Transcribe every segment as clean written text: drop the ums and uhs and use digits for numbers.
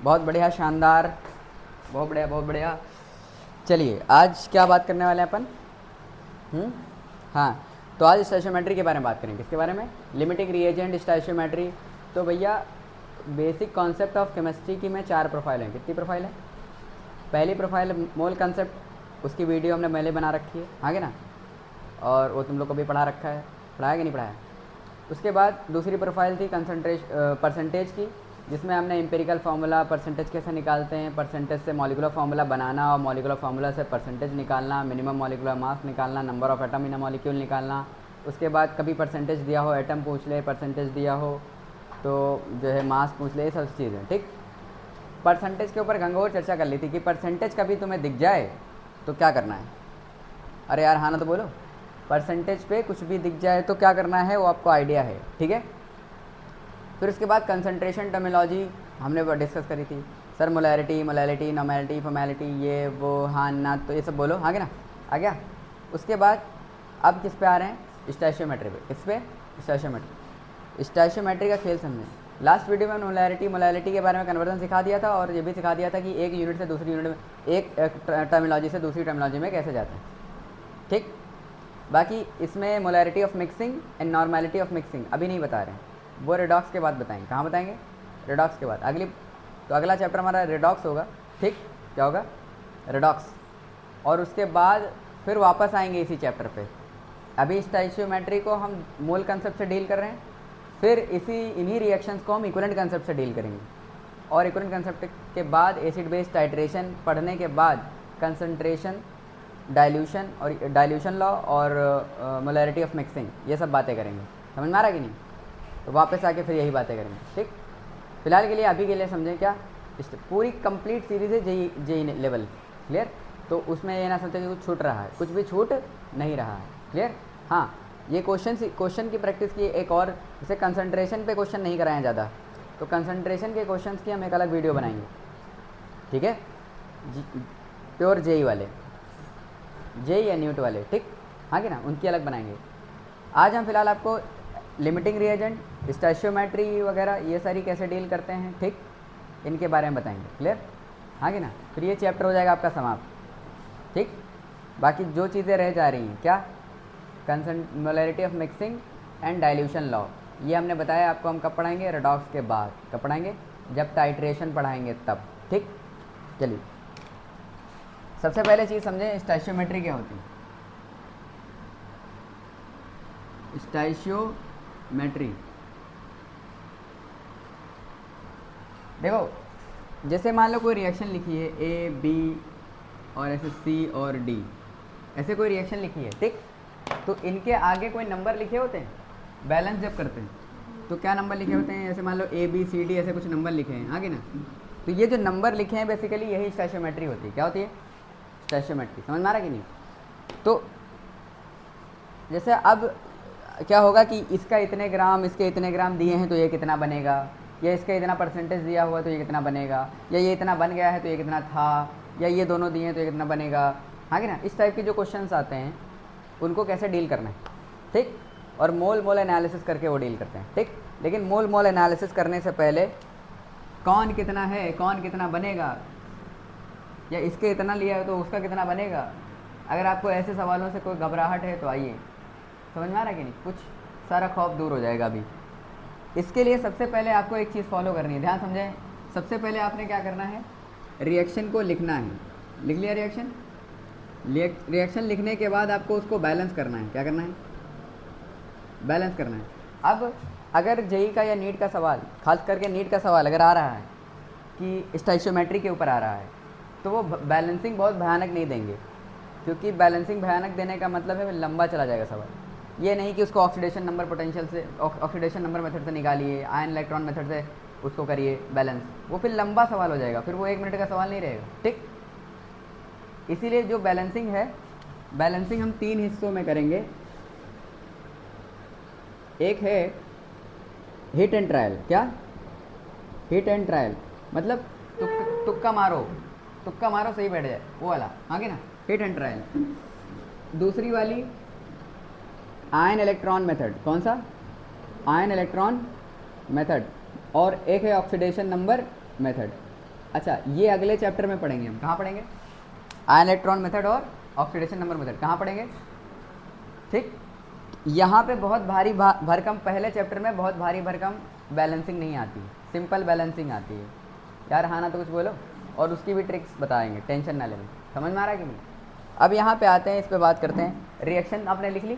बहुत बढ़िया, शानदार, बहुत बढ़िया बहुत बढ़िया। चलिए आज क्या बात करने वाले हैं अपन? हाँ, तो आज स्टोइचियोमेट्री के बारे में बात करेंगे। किसके बारे में? Limiting reagent, stoichiometry. तो भैया बेसिक कॉन्सेप्ट ऑफ केमिस्ट्री की में 4 प्रोफाइल हैं। कितनी प्रोफाइल है? पहली प्रोफाइल मोल कंसेप्ट, उसकी वीडियो हमने पहले बना रखी है, आगे ना, और वो तुम लोग को भी पढ़ा रखा है, पढ़ाया कि नहीं पढ़ाया? उसके बाद दूसरी प्रोफाइल थी परसेंटेज की, जिसमें हमने एम्पिरिकल फार्मूला परसेंटेज कैसे निकालते हैं, परसेंटेज से मॉलिकुलर फार्मूला बनाना और मॉलिकुलर फार्मूला से परसेंटेज निकालना, मिनिमम मॉलिकुलर मास निकालना, number of atom in a molecule निकालना। उसके बाद कभी परसेंटेज दिया हो, एटम पूछ ले, परसेंटेज दिया हो तो जो है मास पूछ ले, ये सब चीज़ें। ठीक, परसेंटेज के ऊपर गंगोर चर्चा कर ली थी कि परसेंटेज कभी तुम्हें दिख जाए तो क्या करना है। अरे यार हाँ ना तो बोलो, परसेंटेज पे कुछ भी दिख जाए तो क्या करना है, वो आपको आइडिया है, ठीक है। फिर उसके बाद कंसंट्रेशन टर्मिनोलॉजी हमने डिस्कस करी थी। Sir molarity, molality, normality, formality, ये वो हाँ ना, तो ये सब बोलो, आगे ना, आ गया। उसके बाद अब किस पे आ रहे हैं? स्टोइचियोमेट्री पे। किस पे? स्टोइचियोमेट्री। स्टोइचियोमेट्री का खेल समझें। लास्ट वीडियो में मोलैरिटी के बारे में कन्वर्जन सिखा दिया था, और ये भी सिखा दिया था कि एक यूनिट से दूसरी यूनिट में, एक टर्मिनोलॉजी से दूसरी टर्मिनोलॉजी में कैसे जाते हैं। ठीक, बाकी इसमें molarity of mixing and normality of mixing अभी नहीं बता रहे हैं, वो रेडॉक्स के बाद बताएंगे। कहाँ बताएंगे? रेडॉक्स के बाद। तो अगला चैप्टर हमारा रेडॉक्स होगा। ठीक, क्या होगा? रेडॉक्स। और उसके बाद फिर वापस आएंगे इसी चैप्टर पे। अभी स्टोइचियोमेट्री को हम मोल कंसेप्ट से डील कर रहे हैं, फिर इन्हीं रिएक्शंस को हम इक्विवेलेंट कंसेप्ट से डील करेंगे, और इक्विवेलेंट कंसेप्ट के बाद एसिड बेस टाइट्रेशन पढ़ने के बाद कंसंट्रेशन, डाइल्यूशन और डाइल्यूशन लॉ और मोलैरिटी ऑफ मिक्सिंग, ये सब बातें करेंगे। समझ में आ रहा कि नहीं? तो वापस आके फिर यही बातें करेंगे। ठीक, फिलहाल के लिए अभी के लिए समझें क्या, पूरी कंप्लीट सीरीज़ है जेई लेवल, क्लियर। तो उसमें ये ना सोचें कि कुछ छूट रहा है, कुछ भी छूट नहीं रहा है, क्लियर। हाँ, ये क्वेश्चन की प्रैक्टिस की एक और, जैसे कंसंट्रेशन पे क्वेश्चन नहीं कराएं ज़्यादा, तो कंसंट्रेशन के क्वेश्चन की हम एक अलग वीडियो बनाएंगे, ठीक है। प्योर जेई वाले, जेई या न्यूट वाले, ठीक, हाँ कि ना, उनकी अलग बनाएंगे। आज हम फिलहाल आपको लिमिटिंग रिएजेंट, स्टोइचियोमेट्री वगैरह ये सारी कैसे डील करते हैं, ठीक, इनके बारे में बताएंगे, क्लियर, हाँ कि ना। फिर ये चैप्टर हो जाएगा आपका समाप्त। ठीक, बाकी जो चीज़ें रह जा रही हैं, क्या, molarity of mixing and dilution law, ये हमने बताया आपको। हम कब पढ़ाएंगे? रेडॉक्स के बाद। कब पढ़ाएंगे? जब टाइट्रेशन पढ़ाएंगे तब। ठीक, चलिए सबसे पहले चीज़ समझें, स्टोइचियोमेट्री क्या होती है। स्टोइचियोमेट्री, देखो, जैसे मान लो कोई रिएक्शन लिखी है ए बी और ऐसे सी और डी, ऐसे कोई रिएक्शन लिखी है, ठीक। तो इनके आगे कोई नंबर लिखे होते हैं, बैलेंस जब करते हैं तो क्या नंबर लिखे होते हैं? ऐसे मान लो ए बी सी डी, ऐसे कुछ नंबर लिखे हैं, आगे ना। तो ये जो नंबर लिखे हैं बेसिकली यही स्टोइचियोमेट्री होती है। क्या होती है? स्टोइचियोमेट्री। समझ में आ रहा कि नहीं? तो जैसे अब क्या होगा कि इसका इतने ग्राम, इसके इतने ग्राम दिए हैं तो ये कितना बनेगा, या इसका इतना परसेंटेज दिया हुआ तो ये कितना बनेगा, या ये इतना बन गया है तो ये कितना था, या ये दोनों दिए हैं तो ये कितना बनेगा, हाँ कि ना। इस टाइप के जो क्वेश्चंस आते हैं उनको कैसे डील करना है, ठीक। और मोल एनालिसिस करके वो डील करते हैं, ठीक। लेकिन मोल एनालिसिस करने से पहले कौन कितना है, कौन कितना बनेगा, या इसके इतना लिया है तो उसका कितना बनेगा, अगर आपको ऐसे सवालों से कोई घबराहट है तो आइए, समझ में आ रहा है कि नहीं, कुछ सारा खौफ दूर हो जाएगा अभी। इसके लिए सबसे पहले आपको एक चीज़ फॉलो करनी है, ध्यान समझें। सबसे पहले आपने क्या करना है, रिएक्शन को लिखना है। लिख लिया रिएक्शन? रिएक्शन लिखने के बाद आपको उसको बैलेंस करना है। क्या करना है? बैलेंस करना है। अब अगर जेई का या नीट का सवाल, खास करके नीट का सवाल अगर आ रहा है कि स्टोइचियोमेट्री के ऊपर आ रहा है, तो वो बैलेंसिंग बहुत भयानक नहीं देंगे, क्योंकि बैलेंसिंग भयानक देने का मतलब है लंबा चला जाएगा सवाल। ये नहीं कि उसको ऑक्सीडेशन नंबर पोटेंशियल से, ऑक्सीडेशन नंबर मेथड से निकालिए, आयन इलेक्ट्रॉन मेथड से उसको करिए बैलेंस, वो फिर लंबा सवाल हो जाएगा, फिर वो 1 मिनट का सवाल नहीं रहेगा, ठीक। इसीलिए जो बैलेंसिंग है, बैलेंसिंग हम 3 हिस्सों में करेंगे। एक है हिट एंड ट्रायल। क्या? हिट एंड ट्रायल मतलब तुक्का मारो, तुक्का मारो सही बैठ जाए, वो वाला, आगे ना, हिट एंड ट्रायल। दूसरी वाली आयन इलेक्ट्रॉन मेथड। कौन सा? Ion electron method. और एक है ऑक्सीडेशन नंबर मेथड। अच्छा, ये अगले चैप्टर में पढ़ेंगे हम। कहाँ पढ़ेंगे? आयन इलेक्ट्रॉन मेथड और ऑक्सीडेशन नंबर मेथड कहाँ पढ़ेंगे? ठीक, यहाँ पे बहुत भारी भरकम, पहले चैप्टर में बहुत भारी भरकम बैलेंसिंग नहीं आती है, सिंपल बैलेंसिंग आती है यार। हाँ ना तो कुछ बोलो, और उसकी भी ट्रिक्स बताएंगे, टेंशन ना लेना। समझ में आ रहा है कि नहीं? अब यहाँ पे आते हैं, इस पे बात करते हैं। रिएक्शन आपने लिख ली,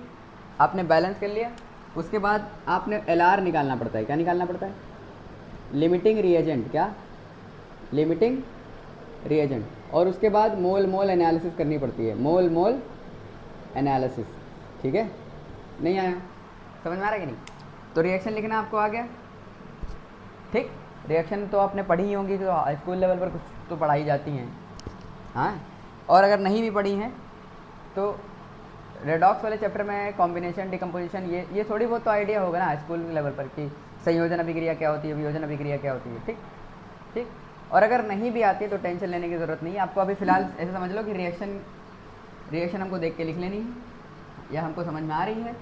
आपने बैलेंस कर लिया, उसके बाद आपने LR निकालना पड़ता है। क्या निकालना पड़ता है? Limiting reagent. क्या? Limiting reagent. और उसके बाद मोल मोल एनालिसिस करनी पड़ती है, मोल मोल एनालिसिस। ठीक है, नहीं आया? समझ में आ रहा है कि नहीं? तो रिएक्शन लिखना आपको आ गया। ठीक, रिएक्शन तो आपने पढ़ी ही होंगी, तो स्कूल लेवल पर कुछ तो पढ़ाई जाती हैं। हाँ, और अगर नहीं भी पढ़ी हैं तो रेडॉक्स वाले चैप्टर में कॉम्बिनेशन, डिकम्पोजिशन, ये थोड़ी बहुत तो आइडिया होगा ना स्कूल लेवल पर कि संयोजन अभिक्रिया क्या होती है, वियोजन अभिक्रिया क्या होती है। ठीक ठीक, और अगर नहीं भी आती है तो टेंशन लेने की ज़रूरत नहीं है आपको। अभी फ़िलहाल ऐसे समझ लो कि रिएक्शन हमको देख के लिख लेनी है, या हमको समझ में आ रही है।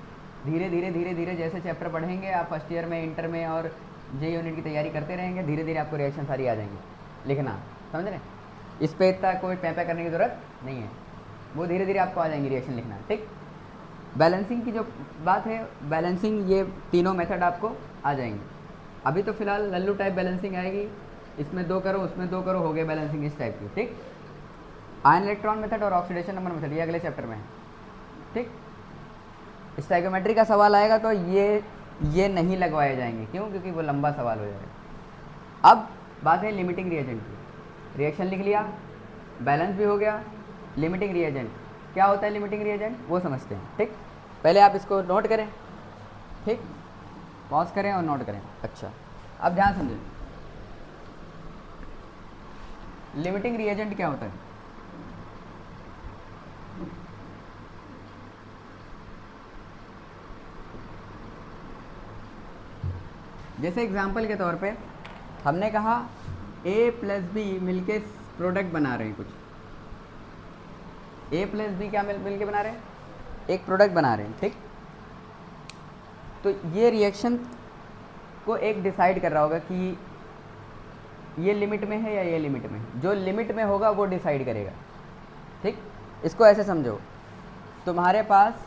धीरे धीरे धीरे धीरे जैसे चैप्टर पढ़ेंगे आप फर्स्ट ईयर में, इंटर में और जे यूनिट की तैयारी करते रहेंगे, धीरे धीरे आपको रिएक्शन सारी आ जाएंगी लिखना। समझ रहे? इस पे इतना कोई पैपा करने की ज़रूरत नहीं है, वो धीरे धीरे आपको आ जाएंगी रिएक्शन लिखना। ठीक, बैलेंसिंग की जो बात है, बैलेंसिंग ये तीनों मेथड आपको आ जाएंगे। अभी तो फिलहाल लल्लू टाइप बैलेंसिंग आएगी, इसमें 2 करो उसमें 2 करो, हो गए बैलेंसिंग इस टाइप की। ठीक, आयन इलेक्ट्रॉन मेथड और ऑक्सीडेशन नंबर मेथड ये अगले चैप्टर में है। ठीक, स्टैइकोमेट्री का सवाल आएगा तो ये नहीं लगवाए जाएंगे। क्यों? क्योंकि वो लंबा सवाल हो जाएगा। अब बात है लिमिटिंग रिएजेंट की। रिएक्शन लिख लिया, बैलेंस भी हो गया। लिमिटिंग रिएजेंट क्या होता है? लिमिटिंग रिएजेंट वो समझते हैं। ठीक, पहले आप इसको नोट करें। ठीक, पॉज करें और नोट करें। अच्छा, अब ध्यान समझें, लिमिटिंग रिएजेंट क्या होता है? जैसे एग्जाम्पल के तौर पे हमने कहा A + B मिलके प्रोडक्ट बना रहे हैं कुछ। A + B क्या मिलके बना रहे हैं? एक प्रोडक्ट बना रहे हैं। ठीक, तो ये रिएक्शन को एक डिसाइड कर रहा होगा कि ये लिमिट में है या ये लिमिट में है। जो लिमिट में होगा वो डिसाइड करेगा। ठीक, इसको ऐसे समझो, तुम्हारे पास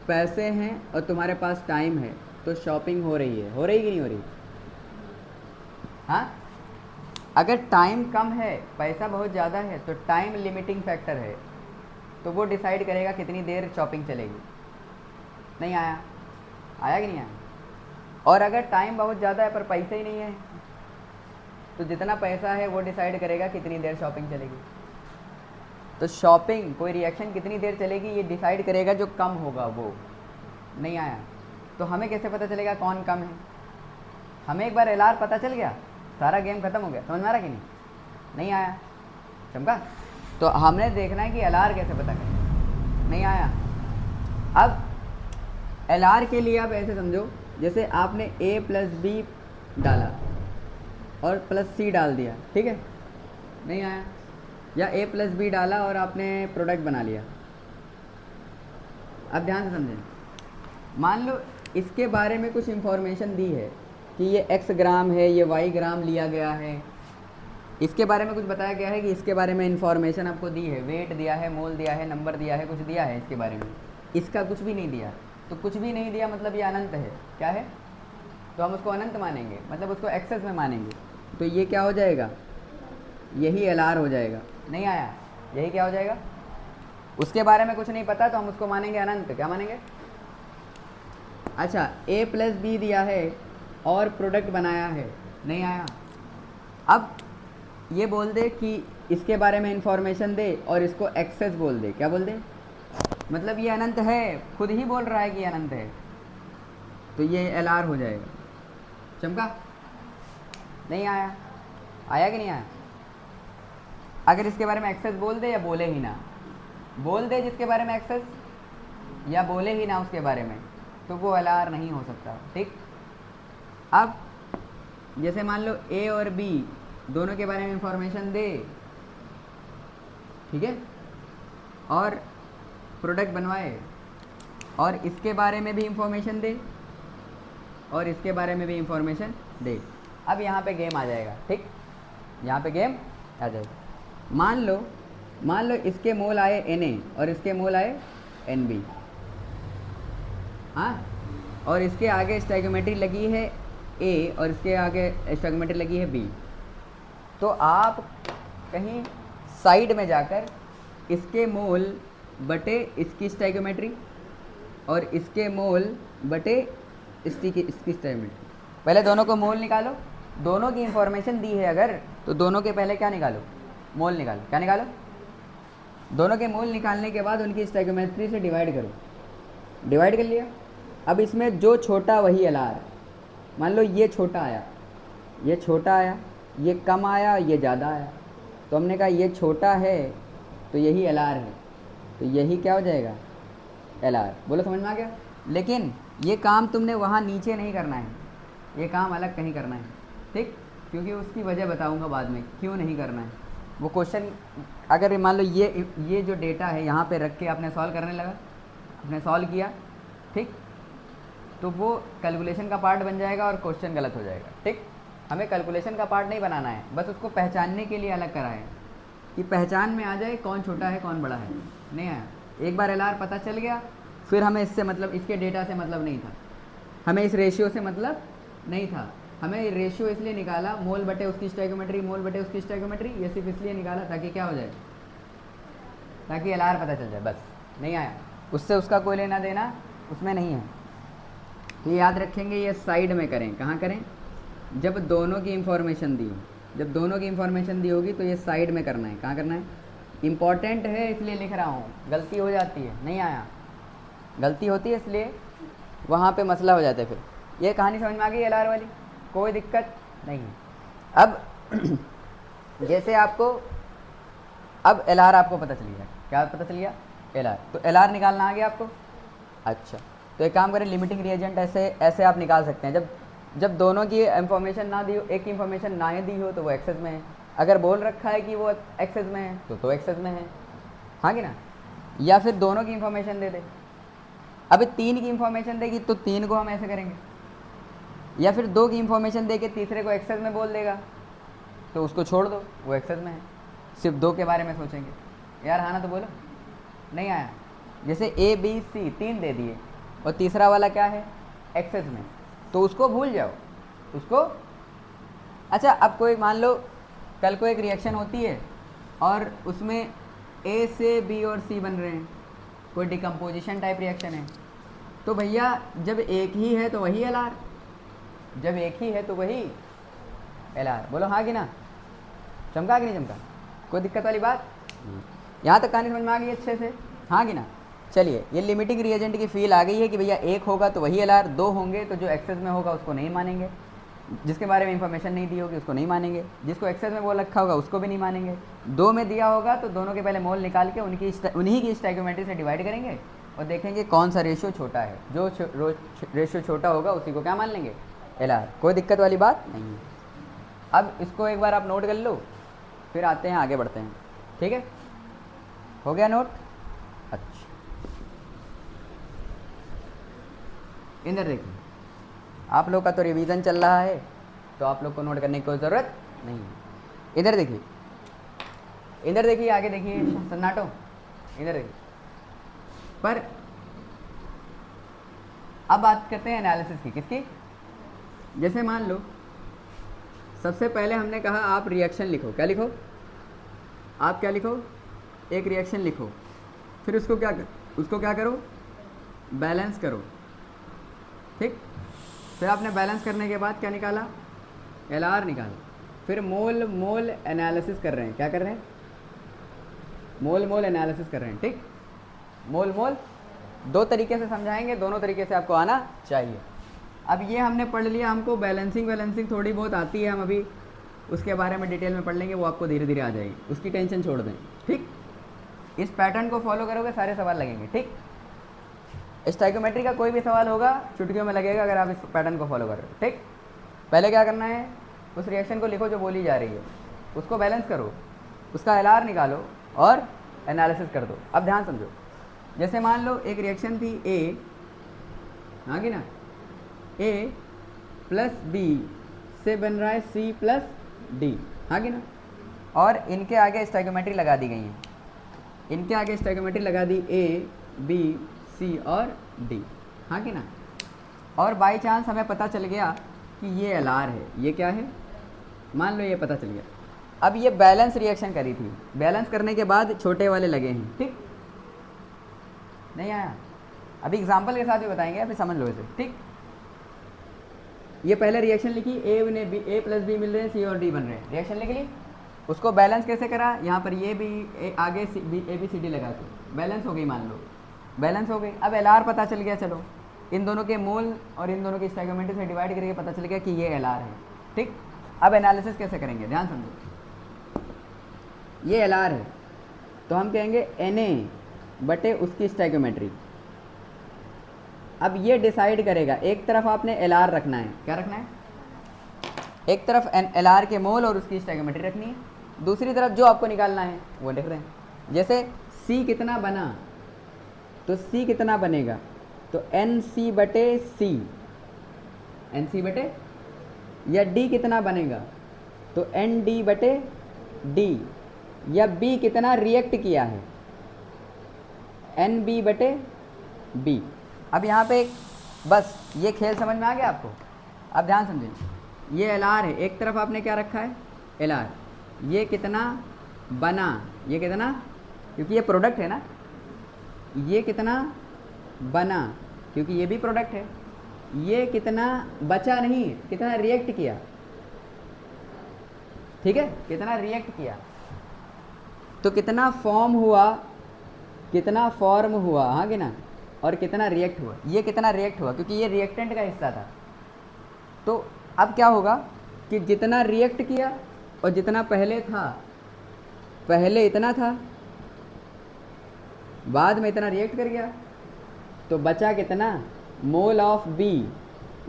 पैसे हैं और तुम्हारे पास टाइम है, तो शॉपिंग हो रही है। हो रही कि नहीं हो रही? हाँ, अगर टाइम कम है, पैसा बहुत ज़्यादा है, तो टाइम लिमिटिंग फैक्टर है, तो वो डिसाइड करेगा कितनी देर शॉपिंग चलेगी। नहीं आया? आया कि नहीं आया? और अगर टाइम बहुत ज़्यादा है पर पैसे ही नहीं है, तो जितना पैसा है वो डिसाइड करेगा कितनी देर शॉपिंग चलेगी। तो शॉपिंग, कोई रिएक्शन कितनी देर चलेगी ये डिसाइड करेगा जो कम होगा वो। नहीं आया? तो हमें कैसे पता चलेगा कौन कम है? हमें एक बार LR पता चल गया, सारा गेम खत्म हो गया। समझ में आ रहा कि नहीं? नहीं आया? चमका? तो हमने देखना है कि LR कैसे पता करें। नहीं आया? अब LR के लिए आप ऐसे समझो, जैसे आपने A + B डाला और +C डाल दिया। ठीक है, नहीं आया? या A + B डाला और आपने प्रोडक्ट बना लिया। अब ध्यान से समझें, मान लो इसके बारे में कुछ इन्फॉर्मेशन दी है कि ये x ग्राम है, ये y ग्राम लिया गया है, इसके बारे में कुछ बताया गया है कि इसके बारे में इन्फॉर्मेशन आपको दी है, वेट दिया है, मोल दिया है, नंबर दिया है, कुछ दिया है इसके बारे में। इसका कुछ भी नहीं दिया, तो कुछ भी नहीं दिया मतलब ये अनंत है। क्या है? तो हम उसको अनंत मानेंगे, मतलब उसको एक्सेस में मानेंगे। तो ये क्या हो जाएगा? यही LR हो जाएगा। नहीं आया? यही क्या हो जाएगा? उसके बारे में कुछ नहीं पता तो हम उसको मानेंगे अनंत। क्या मानेंगे? अच्छा, A + B दिया है और प्रोडक्ट बनाया है। नहीं आया? अब ये बोल दे कि इसके बारे में इंफॉर्मेशन दे और इसको एक्सेस बोल दे। क्या बोल दे? मतलब ये अनंत है, खुद ही बोल रहा है कि अनंत है, तो ये LR हो जाएगा। चमका? नहीं आया? आया कि नहीं आया? अगर इसके बारे में एक्सेस बोल दे या बोले ही ना, बोल दे जिसके बारे में एक्सेस, या बोले ही ना उसके बारे में, तो वो LR नहीं हो सकता। ठीक, अब जैसे मान लो A और B दोनों के बारे में इंफॉर्मेशन दे, ठीक है, और प्रोडक्ट बनवाए, और इसके बारे में भी इंफॉर्मेशन दे और इसके बारे में भी इंफॉर्मेशन दे। अब यहाँ पे गेम आ जाएगा। ठीक, यहाँ पे गेम आ जाएगा। मान लो इसके मोल आए Na और इसके मोल आए Nb, हाँ, और इसके आगे स्टोइकियोमेट्री लगी है A और इसके आगे स्टोइकियोमेट्री लगी है B। तो आप कहीं साइड में जाकर इसके मोल बटे इसकी स्टोइकियोमेट्री और इसके मोल बटे इसकी स्टोइकियोमेट्री, पहले दोनों को मोल निकालो। दोनों की इंफॉर्मेशन दी है अगर, तो दोनों के पहले क्या निकालो, मोल निकालो। क्या निकालो? दोनों के मोल निकालने के बाद उनकी स्टोइकियोमेट्री से डिवाइड करो। डिवाइड कर लिया। अब इसमें जो छोटा वही LR। मान लो ये छोटा आया, ये छोटा आया, ये कम आया, ये ज़्यादा आया, तो हमने कहा ये छोटा है तो यही LR है, तो यही क्या हो जाएगा, LR। बोलो समझ में आ गया? लेकिन ये काम तुमने वहाँ नीचे नहीं करना है, ये काम अलग कहीं करना है, ठीक? क्योंकि उसकी वजह बताऊँगा बाद में क्यों नहीं करना है। वो क्वेश्चन अगर मान लो ये जो डेटा है यहाँ पे रख के आपने सॉल्व करने लगा, आपने सॉल्व किया, ठीक, तो वो कैलकुलेशन का पार्ट बन जाएगा और क्वेश्चन गलत हो जाएगा, ठीक? हमें कैलकुलेशन का पार्ट नहीं बनाना है, बस उसको पहचानने के लिए अलग करा है कि पहचान में आ जाए कौन छोटा है कौन बड़ा है। नहीं आया? एक बार LR पता चल गया, फिर हमें इससे मतलब, इसके डेटा से मतलब नहीं था, हमें इस रेशियो से मतलब नहीं था। हमें रेशियो इसलिए निकाला, मोल बटे उसकी स्टोइकियोमेट्री, मोल बटे उसकी स्टोइकियोमेट्री, ये सिर्फ इसलिए निकाला ताकि क्या हो जाए, ताकि LR पता चल जाए, बस। नहीं आया? उससे उसका कोई लेना देना उसमें नहीं है। तो याद रखेंगे, ये साइड में करें। कहाँ करें? जब दोनों की इंफॉर्मेशन दी हो, जब दोनों की इंफॉर्मेशन दी होगी तो ये साइड में करना है। कहाँ करना है? इम्पॉर्टेंट है इसलिए लिख रहा हूँ, गलती हो जाती है। नहीं आया? गलती होती है इसलिए वहाँ पे मसला हो जाता है। फिर ये कहानी समझ में आ गई LR वाली? कोई दिक्कत नहीं है। अब जैसे आपको, अब LR आपको पता चल गया। क्या पता चल गया? LR। तो LR निकालना आ गया आपको? अच्छा, तो एक काम करें, लिमिटिंग रिएजेंट ऐसे आप निकाल सकते हैं। जब दोनों की इंफॉर्मेशन ना दी हो, एक की इंफॉर्मेशन ना दी हो तो वो एक्सेस में है। अगर बोल रखा है कि वो एक्सेस में है तो एक्सेस में है, हाँ कि ना? या फिर दोनों की इंफॉर्मेशन दे दे। अभी 3 की इंफॉर्मेशन देगी तो 3 को हम ऐसे करेंगे, या फिर 2 की इंफॉर्मेशन दे के तीसरे को एक्सेस में बोल देगा तो उसको छोड़ दो, वो एक्सेस में है। सिर्फ 2 के बारे में सोचेंगे। यार हाँ ना? तो बोलो। नहीं आया? जैसे ABC 3 दे दिए और तीसरा वाला क्या है, एक्सेस में, तो उसको भूल जाओ, उसको। अच्छा, अब कोई मान लो कल को एक रिएक्शन होती है और उसमें A से B और C बन रहे हैं, कोई डिकम्पोजिशन टाइप रिएक्शन है, तो भैया जब एक ही है तो वही LR, जब एक ही है तो वही LR। बोलो हाँ कि ना? चमका कि नहीं चमका? कोई दिक्कत वाली बात? यहाँ तक कहानी समझ में आ गई अच्छे से? हाँ कि ना? चलिए, ये लिमिटिंग रिएजेंट की फील आ गई है कि भैया एक होगा तो वही LR, 2 होंगे तो जो एक्सेस में होगा उसको नहीं मानेंगे, जिसके बारे में इंफॉर्मेशन नहीं दी होगी उसको नहीं मानेंगे, जिसको एक्सेस में बोल रखा होगा उसको भी नहीं मानेंगे। 2 में दिया होगा तो दोनों के पहले मोल निकाल के उन्हीं की स्टोइकियोमेट्री से डिवाइड करेंगे और देखेंगे कौन सा रेशियो छोटा है। जो रेशियो छोटा होगा उसी को क्या मान लेंगे, LR। कोई दिक्कत वाली बात नहीं है। अब इसको एक बार आप नोट कर लो, फिर आते हैं आगे बढ़ते हैं, ठीक है? हो गया नोट? अच्छा, इधर देखिए, आप लोग का तो रिवीजन चल रहा है तो आप लोग को नोट करने की कोई ज़रूरत नहीं है। इधर देखिए, इधर देखिए, आगे देखिए, सन्नाटो, इधर देखिए। पर अब बात करते हैं एनालिसिस की। किसकी? जैसे मान लो सबसे पहले हमने कहा आप रिएक्शन लिखो। क्या लिखो? आप क्या लिखो? एक रिएक्शन लिखो, फिर उसको क्या करो, बैलेंस करो, ठीक? फिर आपने बैलेंस करने के बाद क्या निकाला, LR निकाला। फिर मोल एनालिसिस कर रहे हैं। क्या कर रहे हैं? मोल एनालिसिस कर रहे हैं, ठीक? मोल 2 तरीके से समझाएंगे, दोनों तरीके से आपको आना चाहिए। अब ये हमने पढ़ लिया, हमको बैलेंसिंग थोड़ी बहुत आती है, हम अभी उसके बारे में डिटेल में पढ़ लेंगे, वो आपको धीरे धीरे आ जाएगी, उसकी टेंशन छोड़ दें, ठीक? इस पैटर्न को फॉलो करोगे सारे सवाल लगेंगे, ठीक? स्टोइकियोमेट्री का कोई भी सवाल होगा चुटकियों में लगेगा अगर आप इस पैटर्न को फॉलो कर रहे हो, ठीक? पहले क्या करना है, उस रिएक्शन को लिखो जो बोली जा रही है, उसको बैलेंस करो, उसका LR निकालो और एनालिसिस कर दो। अब ध्यान समझो, जैसे मान लो एक रिएक्शन थी A, हाँ कि ना? A प्लस B से बन रहा है C प्लस D, हाँ कि ना? और इनके आगे स्टोइकोमेट्री लगा दी गई है, इनके आगे स्टोइकोमेट्री लगा दी ए बी सी और डी, हाँ कि ना। और बाई चांस हमें पता चल गया कि ये एल आर है, ये क्या है, मान लो ये पता चल गया। अब ये बैलेंस रिएक्शन करी थी, बैलेंस करने के बाद छोटे वाले लगे हैं, ठीक नहीं आया। अभी एग्जाम्पल के साथ भी बताएंगे, अभी समझ लो इसे, ठीक। ये पहले रिएक्शन लिखी, ए ने बी, ए प्लस बी मिल रहे हैं, सी और डी बन रहे हैं, रिएक्शन लिख ली। उसको बैलेंस कैसे करा, यहाँ पर ये भी आगे ए बी सी डी लगा के बैलेंस हो गई, मान लो बैलेंस हो गई। अब एल आर पता चल गया, चलो इन दोनों के मोल और इन दोनों की स्टोइकोमेट्री से डिवाइड करके पता चल गया कि ये एल आर है, ठीक। अब एनालिसिस कैसे करेंगे, ध्यान समझो। ये एल आर है तो हम कहेंगे एन ए बटे उसकी स्टोइकोमेट्री। अब ये डिसाइड करेगा, एक तरफ आपने एल आर रखना है, क्या रखना है, एक तरफ एल आर के मोल और उसकी स्टोइकोमेट्री रखनी है, दूसरी तरफ जो आपको निकालना है वो लिख रहे हैं। जैसे सी कितना बना, तो सी कितना बनेगा, तो एन सी बटे सी, एन सी बटे, या डी कितना बनेगा, तो एन डी बटे डी, या बी कितना रिएक्ट किया है, एन बी बटे बी। अब यहाँ पे बस ये खेल समझ में आ गया आपको। अब ध्यान समझिए, ये एल आर है, एक तरफ आपने क्या रखा है एल आर, ये कितना बना, ये कितना, क्योंकि ये प्रोडक्ट है ना, ये कितना बना क्योंकि ये भी प्रोडक्ट है, ये कितना बचा नहीं, कितना रिएक्ट किया, ठीक है, कितना रिएक्ट किया, तो कितना फॉर्म हुआ, कितना फॉर्म हुआ, हाँ कि ना, और कितना रिएक्ट हुआ, ये कितना रिएक्ट हुआ क्योंकि ये रिएक्टेंट का हिस्सा था। तो अब क्या होगा कि जितना रिएक्ट किया और जितना पहले था, पहले इतना था, बाद में इतना रिएक्ट कर गया, तो बचा कितना, mole of B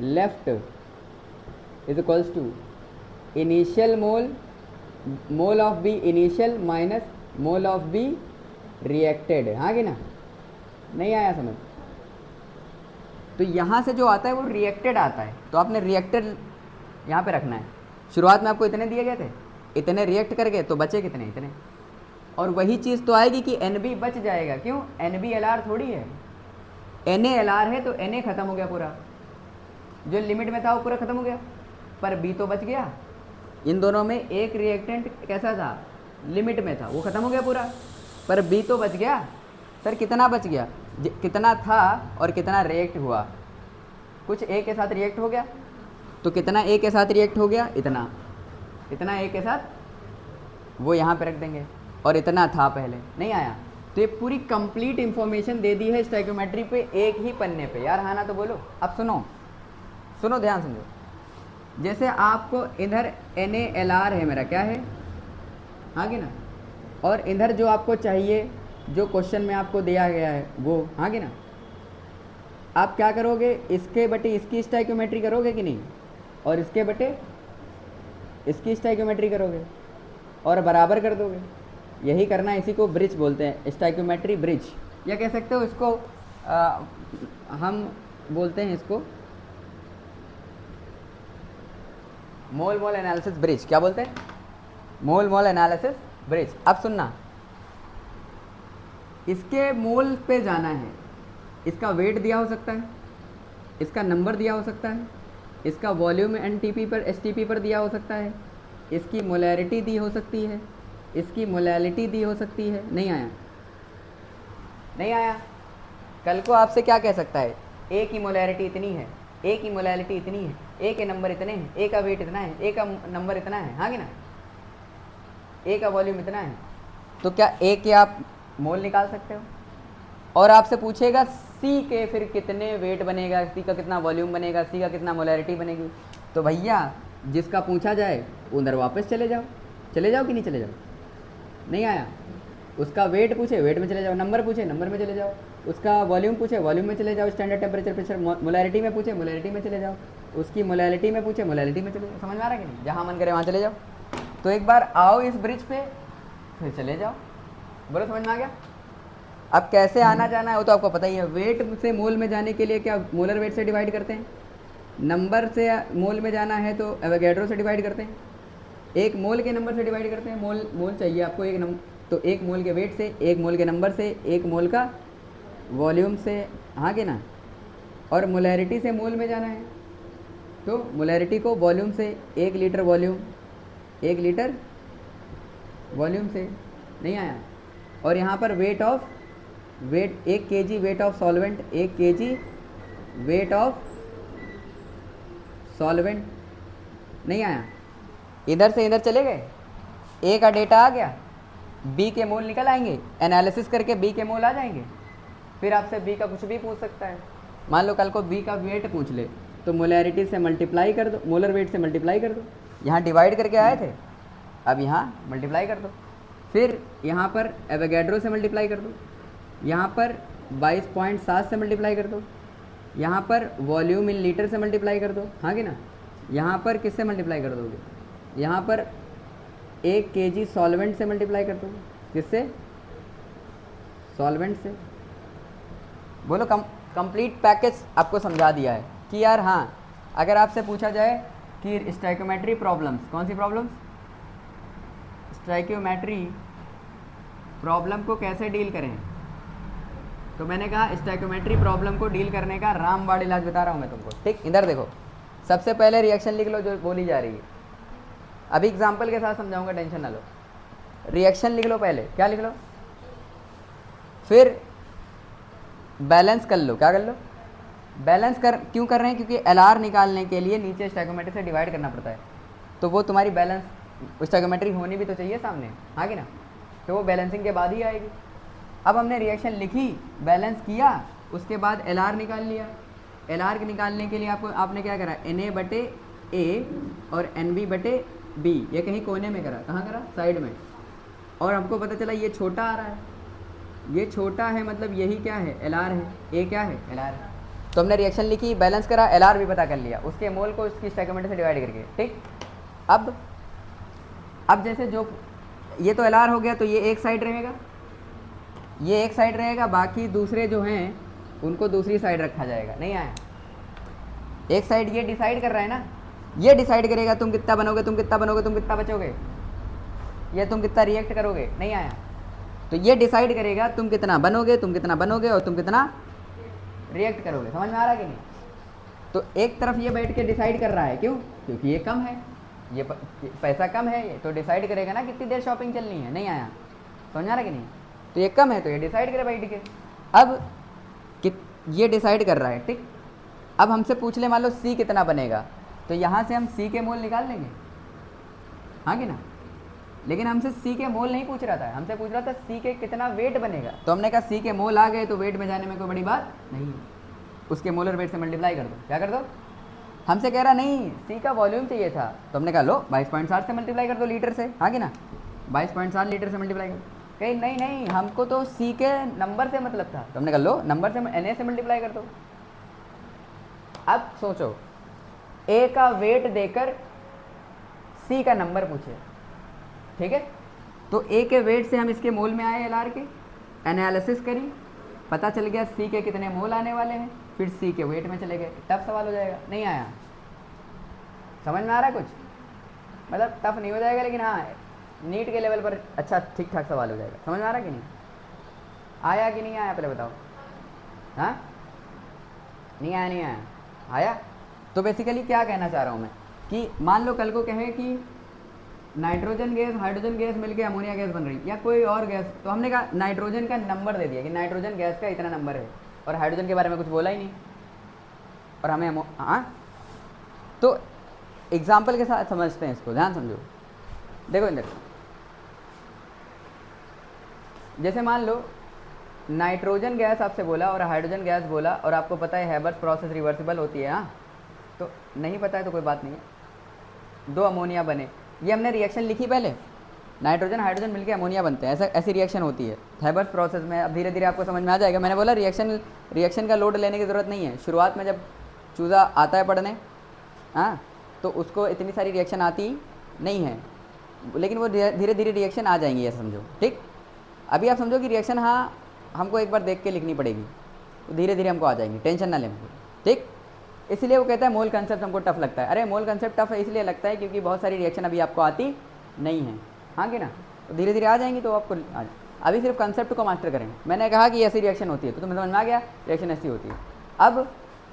left is equals to initial mole, mole of B initial minus mole of B reacted, हाँ कि ना, नहीं आया समझ। तो यहाँ से जो आता है वो रिएक्टेड आता है, तो आपने रिएक्टेड यहाँ पे रखना है। शुरुआत में आपको इतने दिए गए थे, इतने रिएक्ट कर गए तो बचे कितने, इतने, और वही चीज़ तो आएगी कि एन बी बच जाएगा, क्यों, एन बी एल आर थोड़ी है, एन ए एल आर है, तो एन ए ख़त्म हो गया पूरा, जो लिमिट में था वो पूरा ख़त्म हो गया, पर बी तो बच गया। इन दोनों में एक रिएक्टेंट कैसा था, लिमिट में था, वो ख़त्म हो गया पूरा, पर बी तो बच गया। सर कितना बच गया, कितना था और कितना रिएक्ट हुआ, कुछ ए के साथ रिएक्ट हो गया, तो कितना ए के साथ रिएक्ट हो गया, इतना, इतना ए के साथ वो यहाँ पे रख देंगे, और इतना था पहले, नहीं आया। तो ये पूरी कंप्लीट इंफॉर्मेशन दे दी है स्टोइकोमेट्री पे, एक ही पन्ने पे, यार हाँ ना तो बोलो। अब सुनो सुनो, ध्यान समझो, जैसे आपको इधर एन ए एल आर है मेरा, क्या है, हाँ कि ना, और इधर जो आपको चाहिए, जो क्वेश्चन में आपको दिया गया है वो, हाँ कि ना, आप क्या करोगे, इसके बटे इसकी स्टोइकोमेट्री करोगे कि नहीं, और इसके बटे इसकी स्टोइकोमेट्री करोगे और बराबर कर दोगे, यही करना है। इसी को ब्रिज बोलते हैं, स्टोइकोमेट्री ब्रिज, या कह सकते हो इसको हम बोलते हैं इसको मोल मोल एनालिसिस ब्रिज, क्या बोलते हैं, मोल मोल एनालिसिस ब्रिज। अब सुनना, इसके मोल पे जाना है, इसका वेट दिया हो सकता है, इसका नंबर दिया हो सकता है, इसका वॉल्यूम एनटीपी पर एसटीपी पर दिया हो सकता है, इसकी मोलैरिटी दी हो सकती है, इसकी मोलैलिटी दी हो सकती है, नहीं आया, नहीं आया। कल को आपसे क्या कह सकता है, ए की मोलैरिटी इतनी है, ए की मोलैलिटी इतनी है, ए के नंबर इतने हैं, ए का वेट इतना है, ए का नंबर इतना है, हाँ कि ना, ए का वॉल्यूम इतना है, तो क्या ए के आप मोल निकाल सकते हो। और आपसे पूछेगा सी के फिर कितने वेट बनेगा, सी का कितना वॉल्यूम बनेगा, सी का कितना मोलैरिटी बनेगी, तो भैया जिसका पूछा जाए उधर वापस चले जाओ, चले जाओ कि नहीं चले जाओ, नहीं आया। उसका वेट पूछे, वेट में चले जाओ, नंबर पूछे, नंबर में चले जाओ, उसका वॉल्यूम पूछे, वॉल्यूम में चले जाओ, स्टैंडर्ड टेम्परेचर प्रेशर, मोलैरिटी में पूछे, मोलैरिटी में चले जाओ, उसकी मोलैलिटी में पूछे, मोलैलिटी में चले जाओ। समझ में आ रहा है कि नहीं, जहाँ मन करे वहाँ चले जाओ। तो एक बार आओ इस ब्रिज पे, फिर चले जाओ, बोलो समझ में आ गया। अब कैसे आना जाना है वो तो आपको पता ही है। वेट से मोल में जाने के लिए क्या मोलर वेट से डिवाइड करते हैं, नंबर से मोल में जाना है तो एवोगैड्रो से डिवाइड करते हैं, एक मोल के नंबर से डिवाइड करते हैं, मोल मोल चाहिए आपको एक नंबर, तो एक मोल के वेट से, एक मोल के नंबर से, एक मोल का वॉल्यूम से, हाँ कि ना, और मोलैरिटी से मोल में जाना है, तो मोलैरिटी को वॉल्यूम से, 1 लीटर वॉल्यूम, 1 लीटर वॉल्यूम से, नहीं आया। और यहाँ पर weight 1 kg weight of solvent, 1 kg weight of solvent, नहीं आया। इधर से इधर चले गए, ए का डेटा आ गया, बी के मोल निकल आएंगे, एनालिसिस करके बी के मोल आ जाएंगे। फिर आपसे बी का कुछ भी पूछ सकता है, मान लो कल को बी का वेट पूछ ले, तो मोलैरिटी से मल्टीप्लाई कर दो, मोलर वेट से मल्टीप्लाई कर दो, यहाँ डिवाइड करके आए थे, अब यहाँ मल्टीप्लाई कर दो, फिर यहाँ पर एवोगैड्रो से मल्टीप्लाई कर दो, यहाँ पर 22.7 से मल्टीप्लाई कर दो, यहाँ पर वॉल्यूम इन लीटर से मल्टीप्लाई कर दो, हाँ कि ना, यहाँ पर किससे मल्टीप्लाई कर दोगे, यहाँ पर 1 kg सॉल्वेंट से मल्टीप्लाई कर दो, किससे, सॉल्वेंट से। बोलो कंप्लीट पैकेज आपको समझा दिया है कि यार हाँ, अगर आपसे पूछा जाए कि स्टोइकियोमेट्री प्रॉब्लम्स, कौन सी प्रॉब्लम्स, स्टोइकियोमेट्री प्रॉब्लम को कैसे डील करें, तो मैंने कहा स्टोइकियोमेट्री प्रॉब्लम को डील करने का रामबाण इलाज बता रहा हूँ मैं तुमको, ठीक। इधर देखो, सबसे पहले रिएक्शन लिख लो जो बोली जा रही है, अभी एग्जाम्पल के साथ समझाऊंगा, टेंशन ना लो। रिएक्शन लिख लो पहले, क्या लिख लो, फिर बैलेंस कर लो, क्या कर लो, बैलेंस क्यों कर रहे हैं, क्योंकि एलआर निकालने के लिए नीचे स्टोइकियोमेट्री से डिवाइड करना पड़ता है, तो वो तुम्हारी बैलेंस स्टोइकियोमेट्री होनी भी तो चाहिए सामने, हाँ कि ना, तो वो बैलेंसिंग के बाद ही आएगी। अब हमने रिएक्शन लिखी, बैलेंस किया, उसके बाद एलआर निकाल लिया। एलआर के निकालने के लिए आपने क्या करा, Na/A और NB/B, ये कहीं कोने में करा, कहाँ करा, साइड में, और हमको पता चला ये छोटा आ रहा है, ये छोटा है, मतलब यही क्या है, एलआर है, ए क्या है, एलआर है। तो हमने रिएक्शन लिखी, बैलेंस करा, एलआर भी पता कर लिया, उसके मोल को उसकी स्टोइकियोमेट्री से डिवाइड करके, ठीक। अब जैसे जो ये तो एलआर हो गया, तो ये एक साइड रहेगा, ये एक साइड रहेगा, बाकी दूसरे जो हैं उनको दूसरी साइड रखा जाएगा, नहीं आया। एक साइड ये डिसाइड कर रहा है ना, ये डिसाइड करेगा तुम कितना बनोगे, तुम कितना बनोगे, तुम कितना बचोगे, ये तुम कितना रिएक्ट करोगे, नहीं आया। तो ये डिसाइड करेगा तुम कितना बनोगे, तुम कितना बनोगे और तुम कितना रिएक्ट करोगे, समझ में आ रहा है कि नहीं। तो एक तरफ ये बैठ के डिसाइड कर रहा है, क्यों, क्योंकि ये कम है, ये पैसा कम है, ये तो डिसाइड करेगा ना कितनी देर शॉपिंग चलनी है, नहीं आया, समझ आ रहा है कि नहीं। तो ये कम है तो ये डिसाइड करे बैठ के, अब ये डिसाइड कर रहा है, ठीक। अब हमसे पूछ ले मान लो सी कितना बनेगा, तो यहाँ से हम सी के मोल निकाल लेंगे, हाँ कि ना, लेकिन हमसे सी के मोल नहीं पूछ रहा था, हमसे पूछ रहा था सी के कितना वेट बनेगा, तो हमने कहा सी के मोल आ गए तो वेट में जाने में कोई बड़ी बात नहीं है, उसके मोलर वेट से मल्टीप्लाई कर दो, क्या कर दो, हमसे कह रहा नहीं सी का वॉल्यूम चाहिए था, तो हमने कहा लो 22.7 से मल्टीप्लाई कर दो लीटर से, हाँ कि ना, 22.7 लीटर से मल्टीप्लाई कर, कहीं नहीं हमको तो सी के नंबर से मतलब था, तो हमने कहा लो नंबर से Na से मल्टीप्लाई कर दो। अब सोचो, ए का वेट देकर सी का नंबर पूछे, ठीक है, तो ए के वेट से हम इसके मोल में आए, एलआर के एनालिसिस करी, पता चल गया सी के कितने मोल आने वाले हैं, फिर सी के वेट में चले गए, टफ सवाल हो जाएगा, नहीं आया, समझ में आ रहा है कुछ, मतलब टफ नहीं हो जाएगा, लेकिन हाँ नीट के लेवल पर अच्छा ठीक ठाक सवाल हो जाएगा, समझ में आ रहा है कि नहीं, आया कि नहीं आया पहले बताओ, हाँ नहीं आया, आया। तो बेसिकली क्या कहना चाह रहा हूँ मैं, कि मान लो कल को कहे कि नाइट्रोजन गैस हाइड्रोजन गैस मिलके अमोनिया गैस बन रही, या कोई और गैस, तो हमने कहा नाइट्रोजन का नंबर दे दिया कि नाइट्रोजन गैस का इतना नंबर है, और हाइड्रोजन के बारे में कुछ बोला ही नहीं, और हमें हाँ, तो एग्जाम्पल के साथ समझते हैं इसको, ध्यान समझो। देखो इधर, जैसे मान लो नाइट्रोजन गैस आपसे बोला और हाइड्रोजन गैस बोला, और आपको पता है हैबर्स प्रोसेस रिवर्सिबल होती है, हाँ, तो नहीं पता है तो कोई बात नहीं है, 2 अमोनिया बने, ये हमने रिएक्शन लिखी पहले, नाइट्रोजन हाइड्रोजन मिलके अमोनिया बनते हैं, ऐसी रिएक्शन होती है हैबर्स प्रोसेस में। अब धीरे धीरे आपको समझ में आ जाएगा, मैंने बोला रिएक्शन का लोड लेने की ज़रूरत नहीं है, शुरुआत में जब चूज़ा आता है पढ़ने, हाँ, तो उसको इतनी सारी रिएक्शन आती नहीं है, लेकिन वो धीरे धीरे रिएक्शन आ जाएंगी, ऐसा समझो, ठीक। अभी आप समझो कि रिएक्शन हाँ हमको एक बार देख के लिखनी पड़ेगी, तो धीरे धीरे हमको आ जाएंगी, टेंशन ना लें, ठीक। इसलिए वो कहता है मोल कंसेप्ट हमको टफ लगता है। अरे मोल कंसेप्ट टफ इसलिए लगता है क्योंकि बहुत सारी रिएक्शन अभी आपको आती नहीं है, हाँ कि ना, तो धीरे धीरे आ जाएंगी तो आपको अभी सिर्फ कंसेप्ट को मास्टर करें। मैंने कहा कि ऐसी रिएक्शन होती है तो तुम्हें समझ में आ गया, रिएक्शन ऐसी होती है। अब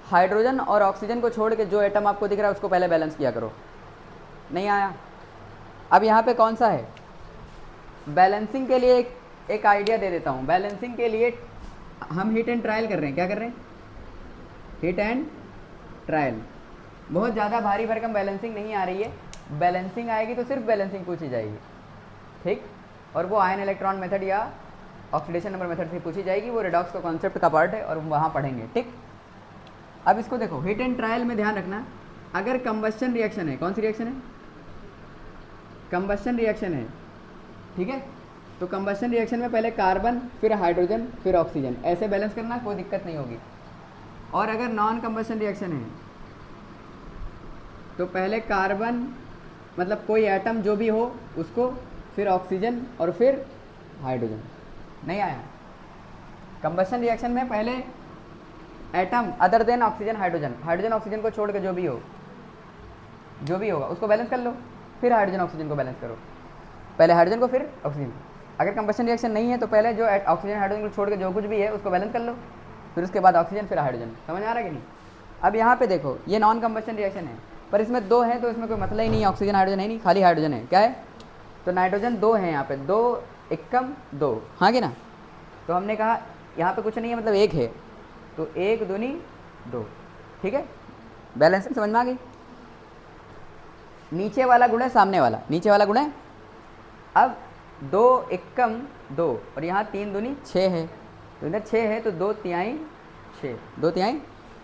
हाइड्रोजन और ऑक्सीजन को छोड़ के जो एटम आपको दिख रहा है उसको पहले बैलेंस किया करो। नहीं आया? अब यहाँ पे कौन सा है, बैलेंसिंग के लिए एक आइडिया दे देता हूँ। बैलेंसिंग के लिए हम हिट एंड ट्रायल कर रहे हैं। क्या कर रहे हैं? Hit and trial. बहुत ज़्यादा भारी भरकम बैलेंसिंग नहीं आ रही है, बैलेंसिंग आएगी तो सिर्फ बैलेंसिंग पूछी जाएगी, ठीक। और वो आयन इलेक्ट्रॉन मेथड या ऑक्सीडेशन नंबर मेथड से पूछी जाएगी, वो रिडॉक्स का कॉन्सेप्ट का पार्ट है और वहाँ पढ़ेंगे, ठीक। अब इसको देखो, हिट एंड ट्रायल में ध्यान रखना, अगर कंबस्शन रिएक्शन है, कौन सी रिएक्शन है? कंबस्शन रिएक्शन है, ठीक है। तो कंबस्शन रिएक्शन में पहले कार्बन, फिर हाइड्रोजन, फिर ऑक्सीजन, ऐसे बैलेंस करना, कोई दिक्कत नहीं होगी। और अगर नॉन कंबस्शन रिएक्शन है तो पहले कार्बन, मतलब कोई एटम जो भी हो उसको, फिर ऑक्सीजन और फिर हाइड्रोजन। नहीं आया? कंबस्शन रिएक्शन में पहले atom other than oxygen hydrogen, hydrogen oxygen को छोड़ के जो भी हो, जो भी होगा उसको बैलेंस कर लो, फिर हाइड्रोजन ऑक्सीजन को बैलेंस करो, पहले हाइड्रोजन को फिर ऑक्सीजन। अगर कंबस्शन रिएक्शन नहीं है तो पहले जो ऑक्सीजन हाइड्रोजन को छोड़ के जो कुछ भी है उसको बैलेंस कर लो, फिर उसके बाद ऑक्सीजन, फिर हाइड्रोजन। समझ आ रहा है कि नहीं? अब यहाँ पे देखो, ये नॉन कंबस्शन रिएक्शन है, पर इसमें दो हैं तो इसमें कोई मसला ही नहीं है, ऑक्सीजन हाइड्रोजन है नहीं, खाली हाइड्रोजन है। क्या है? तो नाइट्रोजन दो हैं यहाँ पे, दो एकम दो, हाँ कि ना। तो हमने कहा यहाँ पे कुछ नहीं है, मतलब एक है, तो एक दूनी दो, ठीक है। बैलेंसिंग समझ में आ गई? नीचे वाला गुण है सामने वाला, नीचे वाला गुण है। अब दो एकम दो और यहाँ तीन दूनी छः है, तो इधर छः है तो दो तिहाई छः, दो तिहाई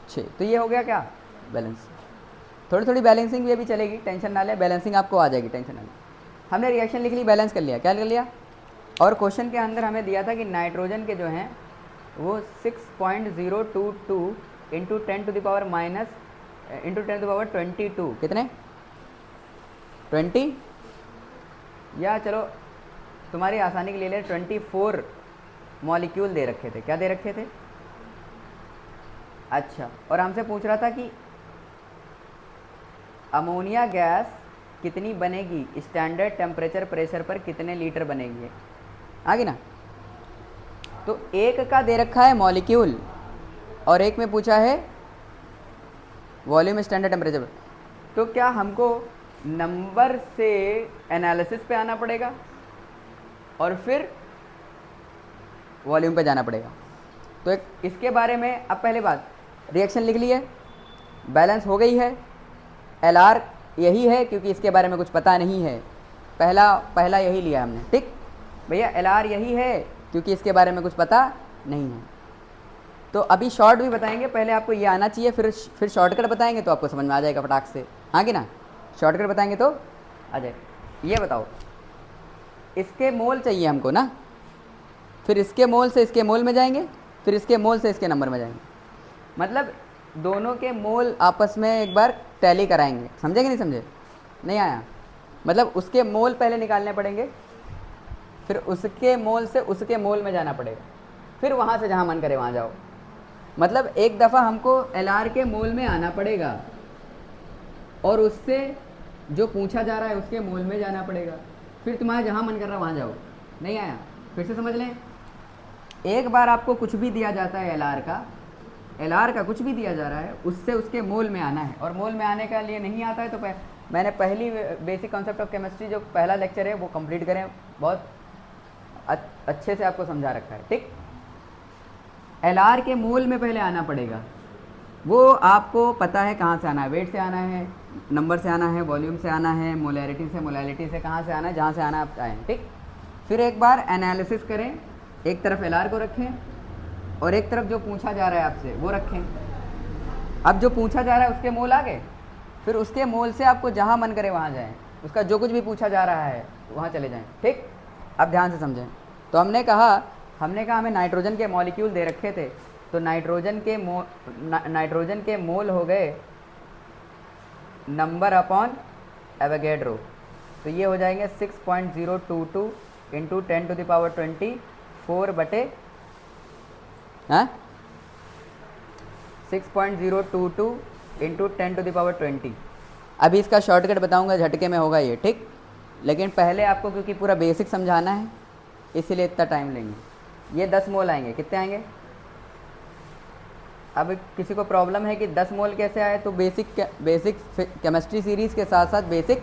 छः, तो ये हो गया क्या? बैलेंस। थोड़ी थोड़ी बैलेंसिंग भी अभी चलेगी, टेंशन ना ले, बैलेंसिंग आपको आ जाएगी, टेंशन ना ले। हमने रिएक्शन लिख ली, बैलेंस कर लिया, क्या कर लिया। और क्वेश्चन के अंदर हमें दिया था कि नाइट्रोजन के जो हैं वो 6.022 इंटू 10⁻22, कितने? 20, या चलो तुम्हारी आसानी के लिए 24 मॉलिक्यूल दे रखे थे। क्या दे रखे थे? अच्छा, और हमसे पूछ रहा था कि अमोनिया गैस कितनी बनेगी, स्टैंडर्ड टेम्परेचर प्रेशर पर कितने लीटर बनेगी, आगे ना। तो एक का दे रखा है मॉलिक्यूल और एक में पूछा है वॉल्यूम स्टैंडर्ड टेम्परेचर पर, तो क्या हमको नंबर से एनालिसिस पे आना पड़ेगा और फिर वॉल्यूम पे जाना पड़ेगा। तो एक इसके बारे में अब पहले बात, रिएक्शन लिख ली है, बैलेंस हो गई है, एलआर यही है क्योंकि इसके बारे में कुछ पता नहीं है, पहला यही लिया हमने, ठीक भैया। एलआर यही है क्योंकि इसके बारे में कुछ पता नहीं है। तो अभी शॉर्ट भी बताएंगे, पहले आपको ये आना चाहिए, फिर शॉर्टकट बताएंगे तो आपको समझ में आ जाएगा फटाक से, हाँ कि ना। शॉर्टकट बताएंगे तो आ जाए। ये बताओ, इसके मोल चाहिए हमको ना, फिर इसके मोल से इसके मोल में जाएंगे, फिर इसके मोल से इसके नंबर में जाएंगे, मतलब दोनों के मोल आपस में एक बार टैली कराएंगे। समझे कि नहीं समझे? नहीं आया? मतलब उसके मोल पहले निकालने पड़ेंगे, फिर उसके मोल से उसके मोल में जाना पड़ेगा, फिर वहाँ से जहाँ मन करे वहाँ जाओ। मतलब एक दफ़ा हमको एलआर के मोल में आना पड़ेगा और उससे जो पूछा जा रहा है उसके मोल में जाना पड़ेगा, फिर तुम्हारा जहाँ मन कर रहा है वहाँ जाओ। नहीं आया? फिर से समझ लें, एक बार आपको कुछ भी दिया जाता है एलआर का कुछ भी दिया जा रहा है, उससे उसके मोल में आना है, और मोल में आने का लिए नहीं आता है तो मैंने पहली बेसिक कॉन्सेप्ट ऑफ केमिस्ट्री जो पहला लेक्चर है वो कंप्लीट करें, बहुत अच्छे से आपको समझा रखा है, ठीक। एलआर के मोल में पहले आना पड़ेगा, वो आपको पता है कहाँ से आना है, वेट से आना है, नंबर से आना है, वॉल्यूम से आना है, मोलैरिटी से कहाँ से आना है, जहाँ से आना आप आएँ, ठीक। फिर एक बार एनालिसिस करें, एक तरफ एलआर को रखें और एक तरफ जो पूछा जा रहा है आपसे वो रखें। अब जो पूछा जा रहा है उसके मोल आ गए, फिर उसके मोल से आपको जहाँ मन करे वहाँ जाएं, उसका जो कुछ भी पूछा जा रहा है वहाँ चले जाएं, ठीक। अब ध्यान से समझें। तो हमने कहा हमें नाइट्रोजन के मॉलिक्यूल दे रखे थे, तो नाइट्रोजन के मोल हो गए नंबर अपॉन एवोगैड्रो, तो ये हो जाएंगे 6.022 इंटू 10⁻24 बटे 6.022 इंटू 10⁻20। अभी इसका शॉर्टकट बताऊंगा, झटके में होगा ये, ठीक। लेकिन पहले आपको क्योंकि पूरा बेसिक समझाना है इसीलिए इतना टाइम लेंगे। ये 10 मोल आएंगे, कितने आएंगे? अब किसी को प्रॉब्लम है कि 10 मोल कैसे आए, तो बेसिक केमिस्ट्री सीरीज़ के साथ साथ बेसिक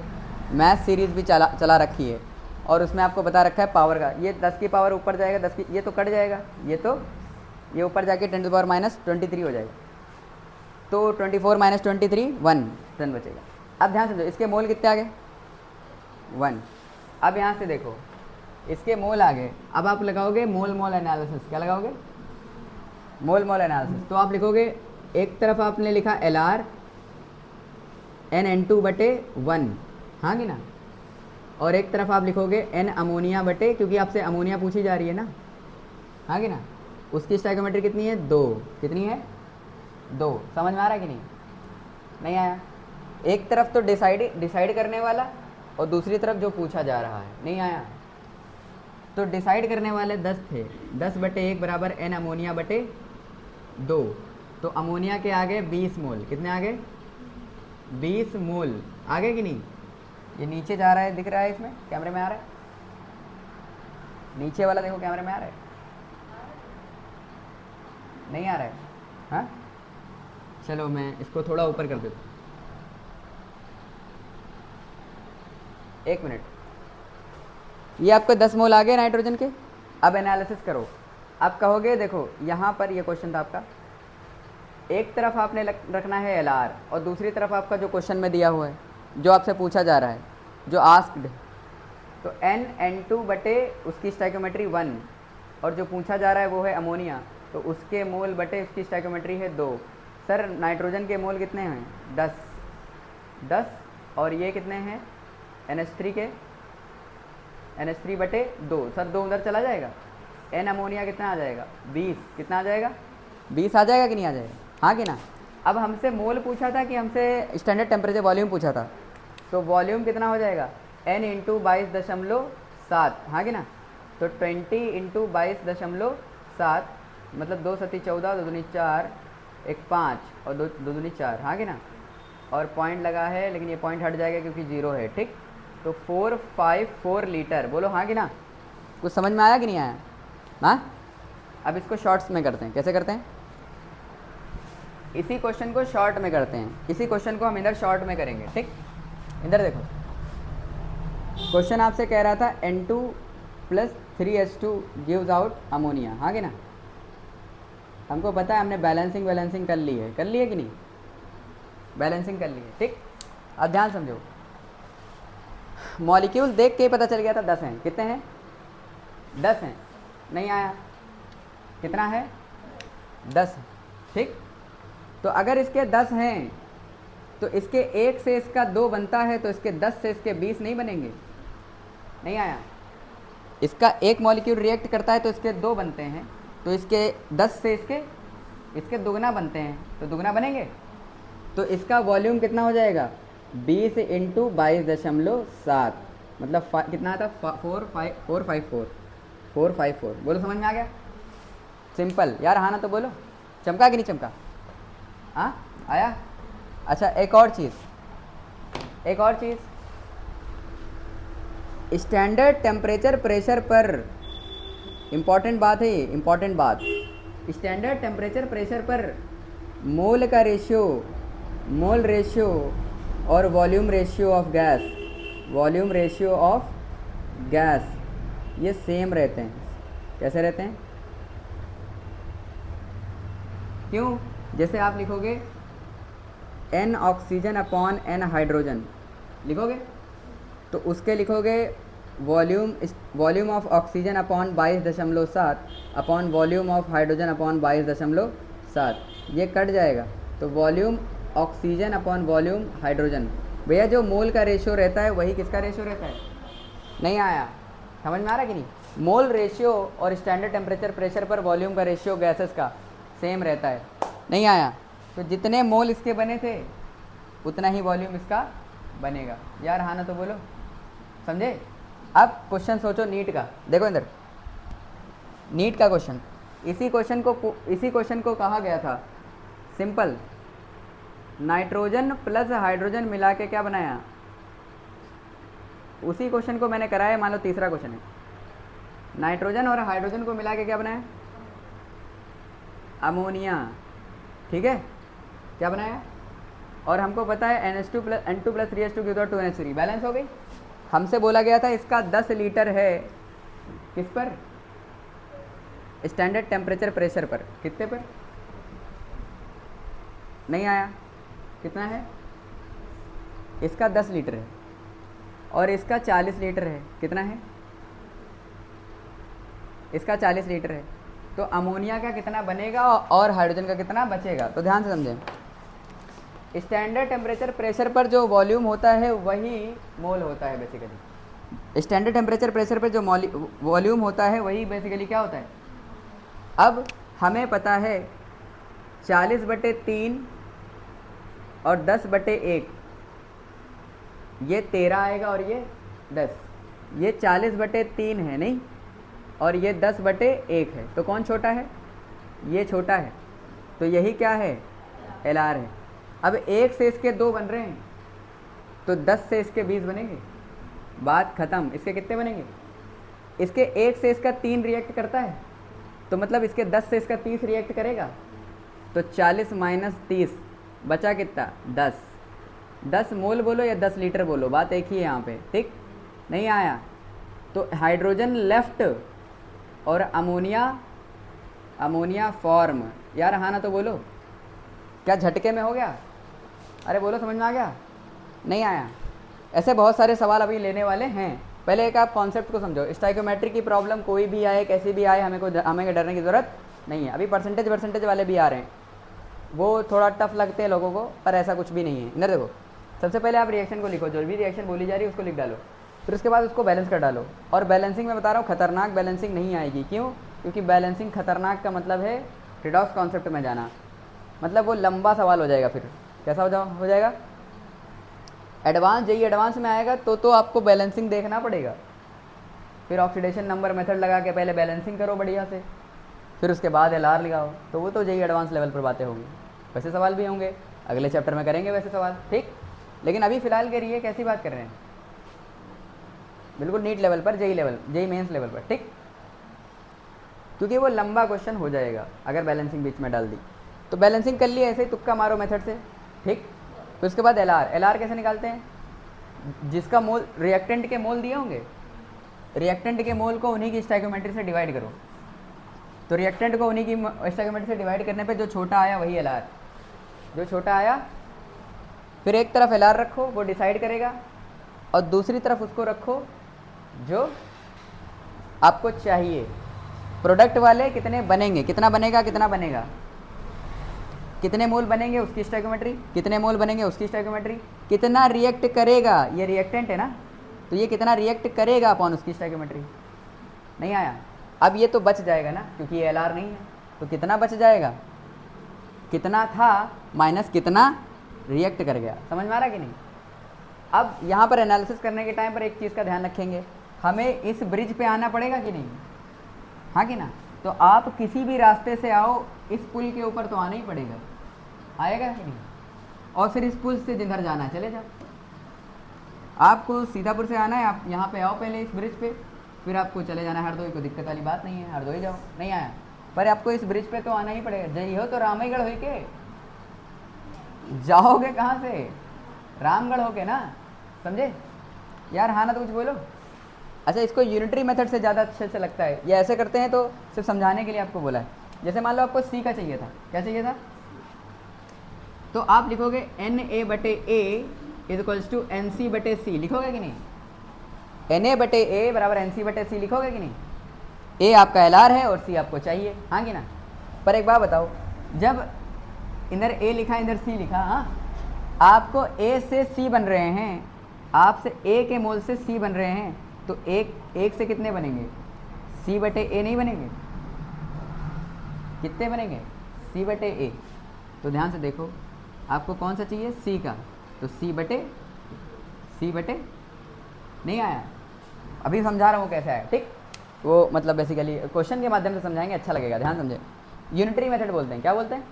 मैथ सीरीज़ भी चला रखी है और उसमें आपको बता रखा है पावर का। ये 10 की पावर ऊपर जाएगा, 10 की, ये तो कट जाएगा, ये ऊपर जाके 10⁻23 हो जाएगा, तो 24 - 23 1 टन बचेगा। अब ध्यान समझो, इसके मोल कितने आ गए? 1। अब यहाँ से देखो, इसके मोल आ गए। अब आप लगाओगे मोल एनालिसिस। क्या लगाओगे? मोल एनालिसिस। तो आप लिखोगे, एक तरफ आपने लिखा LR NN2/1, हाँ कि ना, और एक तरफ आप लिखोगे N अमोनिया बटे, क्योंकि आपसे अमोनिया पूछी जा रही है ना, हाँ कि ना, उसकी स्टोइकोमेट्री कितनी है? 2। कितनी है? 2। समझ में आ रहा है कि नहीं आया? एक तरफ तो डिसाइड करने वाला और दूसरी तरफ जो पूछा जा रहा है। नहीं आया? तो डिसाइड करने वाले 10 थे, 10/1 बराबर N अमोनिया बटे 2। तो अमोनिया के आगे 20 मोल। कितने आगे? 20 मोल आगे कि नहीं? ये नीचे जा रहा है, दिख रहा है इसमें, कैमरे में आ रहा है? नीचे वाला देखो, कैमरे में आ रहा है? नहीं आ रहा है? हाँ, चलो मैं इसको थोड़ा ऊपर कर देता हूँ, 1 मिनट। ये आपको 10 मोल आ गए नाइट्रोजन के। अब एनालिसिस करो। अब कहोगे, देखो यहाँ पर ये क्वेश्चन था आपका, एक तरफ आपने रखना है LR और दूसरी तरफ आपका जो क्वेश्चन में दिया हुआ है, जो आपसे पूछा जा रहा है, जो आस्क्ड, तो NN2 बटे उसकी स्टोइकोमेट्री 1 और जो पूछा जा रहा है वो है अमोनिया, तो उसके मोल बटे उसकी स्टोइकोमेट्री है 2। सर नाइट्रोजन के मोल कितने हैं? 10। और ये कितने हैं? NH3 के NH3/2। सर 2 उधर चला जाएगा, N अमोनिया कितना आ जाएगा? 20। कितना आ जाएगा? 20 आ जाएगा कि नहीं आ जाएगा? हाँ कि ना? अब हमसे मोल पूछा था कि हमसे स्टैंडर्ड टेम्परेचर वॉल्यूम पूछा था, तो वॉल्यूम कितना हो जाएगा? N × 22.7, हाँ कि ना? तो 20 × 22.7 मतलब 2 × 7 = 14, 2 × 4 1 5 और 2 × 4, हाँ कि ना? और पॉइंट लगा है, लेकिन ये पॉइंट हट जाएगा क्योंकि 0 है, ठीक। तो 454 लीटर, बोलो हाँ कि ना? कुछ समझ में आया कि नहीं आया? हाँ, अब इसको शॉर्ट्स में करते हैं। कैसे करते हैं? इसी क्वेश्चन को शॉर्ट में करते हैं, इसी क्वेश्चन को हम इधर शॉर्ट में करेंगे, ठीक। इधर देखो, क्वेश्चन आपसे कह रहा था N2 + 3H2 gives out ammonia, हाँ कि ना? हमको पता है, हमने बैलेंसिंग कर ली है कि नहीं? बैलेंसिंग कर ली है, ठीक। अब ध्यान समझो, मॉलिक्यूल देख के पता चल गया था 10 हैं। कितने हैं? 10 हैं। नहीं आया? कितना है? 10, ठीक। तो अगर इसके 10 हैं तो इसके 1 से इसका 2 बनता है, तो इसके 10 से इसके 20 नहीं बनेंगे? नहीं आया? इसका एक मॉलिक्यूल रिएक्ट करता है तो इसके 2 बनते हैं, तो इसके 10 से इसके दुगना बनते हैं, तो दुगना बनेंगे। तो इसका वॉल्यूम कितना हो जाएगा? 20 × 22.7 मतलब कितना आता? 454। बोलो समझ में आ गया? सिंपल यार, हाँ ना? तो बोलो, चमका कि नहीं चमका? हाँ आया? अच्छा, एक और चीज़, स्टैंडर्ड टेम्परेचर प्रेशर पर, इम्पॉर्टेंट बात है ये, इम्पॉर्टेंट बात। स्टैंडर्ड टेम्परेचर प्रेशर पर मोल का रेशियो, मोल रेशियो और वॉल्यूम रेशियो ऑफ गैस, ये सेम रहते हैं। कैसे रहते हैं? क्यों? जैसे आप लिखोगे N oxygen upon N hydrogen लिखोगे, तो उसके लिखोगे volume of oxygen upon 22.7 upon volume of hydrogen upon 22.7, ये कट जाएगा। तो volume oxygen upon volume hydrogen, भैया जो मोल का रेशियो रहता है वही किसका रेशियो रहता है? नहीं आया? समझ में आ रहा है कि नहीं? मोल रेशियो और स्टैंडर्ड टेम्परेचर प्रेशर पर वॉल्यूम का रेशियो गैसेस का सेम रहता है। नहीं आया? तो जितने मोल इसके बने थे उतना ही वॉल्यूम इसका बनेगा। यार हाँ ना? तो बोलो, समझे? अब क्वेश्चन सोचो नीट का, देखो इधर, नीट का क्वेश्चन, इसी क्वेश्चन को कहा गया था सिंपल, नाइट्रोजन प्लस हाइड्रोजन मिला के क्या बनाया? उसी क्वेश्चन को मैंने कराया, मान लो तीसरा क्वेश्चन है, नाइट्रोजन और हाइड्रोजन को मिला के क्या बनाया? अमोनिया। ठीक है, क्या बनाया? और हमको पता है NH2 plus N2 plus 3H2 की 2NH3 बैलेंस हो गई। हमसे बोला गया था इसका 10 लीटर है किस पर? स्टैंडर्ड टेम्परेचर प्रेशर पर। कितने पर? नहीं आया। कितना है? इसका 10 लीटर है और इसका 40 लीटर है। कितना है? इसका 40 लीटर है। तो अमोनिया का कितना बनेगा और हाइड्रोजन का कितना बचेगा? तो ध्यान से समझें, स्टैंडर्ड टेम्परेचर प्रेशर पर जो वॉल्यूम होता है वही मोल होता है बेसिकली। स्टैंडर्ड टेम्परेचर प्रेशर पर जो वॉल्यूम होता है वही बेसिकली क्या होता है? अब हमें पता है 40/3 और 10/1, ये 13 आएगा और ये 10। ये 40/3 है नहीं, और ये 10/1 है। तो कौन छोटा है? ये छोटा है। तो यही क्या है? LR है। अब 1 से इसके 2 बन रहे हैं, तो 10 से इसके 20 बनेंगे। बात ख़त्म। इसके कितने बनेंगे? इसके 1 से इसका 3 रिएक्ट करता है, तो मतलब इसके 10 से इसका 30 रिएक्ट करेगा। तो 40 माइनस 30 बचा कितना? 10। 10 मोल बोलो या 10 लीटर बोलो, बात एक ही है यहाँ पे। ठीक, नहीं आया। तो हाइड्रोजन लेफ्ट और अमोनिया फॉर्म। यार हाँ ना तो बोलो, क्या झटके में हो गया? अरे बोलो, समझ में आ गया? नहीं आया? ऐसे बहुत सारे सवाल अभी लेने वाले हैं। पहले एक आप कॉन्सेप्ट को समझो। स्टाइकोमेट्री की प्रॉब्लम कोई भी आए, कैसी भी आए, हमें डरने की ज़रूरत नहीं है। अभी परसेंटेज वाले भी आ रहे हैं, वो थोड़ा टफ लगते हैं लोगों को, पर ऐसा कुछ भी नहीं है। इधर देखो, सबसे पहले आप रिएक्शन को लिखो, जो भी रिएक्शन बोली जा रही है उसको लिख डालो, फिर उसके बाद उसको बैलेंस कर डालो। और बैलेंसिंग में बता रहा हूँ, खतरनाक बैलेंसिंग नहीं आएगी। क्यों? क्योंकि बैलेंसिंग खतरनाक का मतलब है रिडॉक्स कॉन्सेप्ट में जाना, मतलब वो लंबा सवाल हो जाएगा। फिर कैसा हो जाएगा? एडवांस जेईई एडवांस में आएगा तो आपको बैलेंसिंग देखना पड़ेगा। फिर ऑक्सीडेशन नंबर मेथड लगा के पहले बैलेंसिंग करो बढ़िया से, फिर उसके बाद LR लगाओ। तो वो तो जेईई एडवांस लेवल पर बातें होंगी। वैसे सवाल भी होंगे, अगले चैप्टर में करेंगे वैसे सवाल। ठीक, लेकिन अभी फ़िलहाल के लिए कैसी बात कर रहे हैं? बिल्कुल नीट लेवल पर, जेईई मेंस लेवल पर। ठीक, क्योंकि वो लंबा क्वेश्चन हो जाएगा अगर बैलेंसिंग बीच में डाल दी। तो बैलेंसिंग कर लिए, ऐसे ही तुक्का मारो मेथड से। ठीक, तो उसके बाद LR कैसे निकालते हैं? जिसका मोल, रिएक्टेंट के मोल दिए होंगे, रिएक्टेंट के मोल को उन्हीं की स्टोइकियोमेट्री से डिवाइड करो। तो रिएक्टेंट को उन्हीं की स्टोइकियोमेट्री से डिवाइड करने पे जो छोटा आया वही LR, जो छोटा आया। फिर एक तरफ LR रखो, वो डिसाइड करेगा, और दूसरी तरफ उसको रखो जो आपको चाहिए। प्रोडक्ट वाले कितने बनेंगे, कितना बनेगा, कितने मोल बनेंगे उसकी स्टोइकियोमेट्री, कितने मोल बनेंगे उसकी स्टोइकियोमेट्री, कितना रिएक्ट करेगा, ये रिएक्टेंट है ना, तो ये कितना रिएक्ट करेगा अपॉन उसकी स्टोइकियोमेट्री। नहीं आया? अब ये तो बच जाएगा ना, क्योंकि ये LR नहीं है। तो कितना बच जाएगा? कितना था माइनस कितना रिएक्ट कर गया। समझ में आ रहा कि नहीं? अब यहाँ पर एनालिसिस करने के टाइम पर एक चीज़ का ध्यान रखेंगे, हमें इस ब्रिज पे आना पड़ेगा कि नहीं? हाँ कि ना? तो आप किसी भी रास्ते से आओ, इस पुल के ऊपर तो आना ही पड़ेगा। आएगा कि नहीं? और फिर इस पुल से जिधर जाना है चले जाओ। आपको सीतापुर से आना है, आप यहाँ पे आओ पहले इस ब्रिज पे, फिर आपको चले जाना है हरदोई। कोई दिक्कत वाली बात नहीं है, हरदोई जाओ। नहीं आया? पर आपको इस ब्रिज पे तो आना ही पड़ेगा। जई हो तो रामगढ़ हो के जाओगे, कहाँ से? रामगढ़ होके ना, समझे यार? हाँ ना तो कुछ बोलो। अच्छा, इसको यूनिटरी मेथड से ज़्यादा अच्छे से लगता है। ये ऐसे करते हैं तो सिर्फ समझाने के लिए आपको बोला है। जैसे मान लो आपको C का चाहिए था, क्या चाहिए था? तो आप लिखोगे Na/A इक्वल्स टू NC/C, लिखोगे कि नहीं? Na/A बराबर NC/C लिखोगे कि नहीं? A आपका LR है और C आपको चाहिए, हाँ कि ना? पर एक बात बताओ, जब इधर A लिखा इधर C लिखा, हाँ, आपको A से C बन रहे हैं, आपसे A के मोल से C बन रहे हैं, तो एक से कितने बनेंगे? C/A नहीं बनेंगे? कितने बनेंगे? C/A। तो ध्यान से देखो, आपको कौन सा चाहिए? C का, तो C/, नहीं आया? अभी समझा रहा हूँ कैसे आया। ठीक, वो मतलब बेसिकली क्वेश्चन के माध्यम से समझाएंगे, अच्छा लगेगा। ध्यान समझे। यूनिटरी मेथड बोलते हैं, क्या बोलते हैं?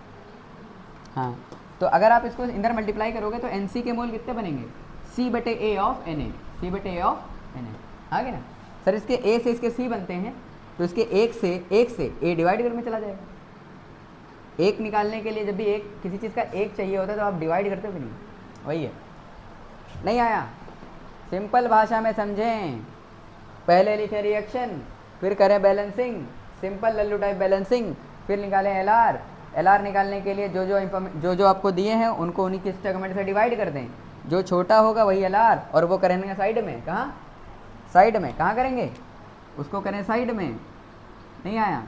हाँ, तो अगर आप इसको इधर मल्टीप्लाई करोगे तो NC के मोल कितने बनेंगे, C/A of Na, C/A of Na, आ गया ना सर। इसके A से इसके C बनते हैं, तो इसके एक से A डिवाइड कर में चला जाएगा। एक निकालने के लिए जब भी एक किसी चीज़ का एक चाहिए होता है तो आप डिवाइड करते हो कि नहीं, वही है। नहीं आया, सिंपल भाषा में समझें, पहले लिखें रिएक्शन, फिर करें balancing, simple Lallu type balancing, फिर निकालें एलआर निकालने के लिए जो आपको दिए हैं उनको उन्हीं के स्टेटमेंट से डिवाइड कर दें, जो छोटा होगा वही एलआर, और वो करेंगे साइड में, कहाँ साइड में, कहाँ करेंगे उसको करें साइड में। नहीं आया,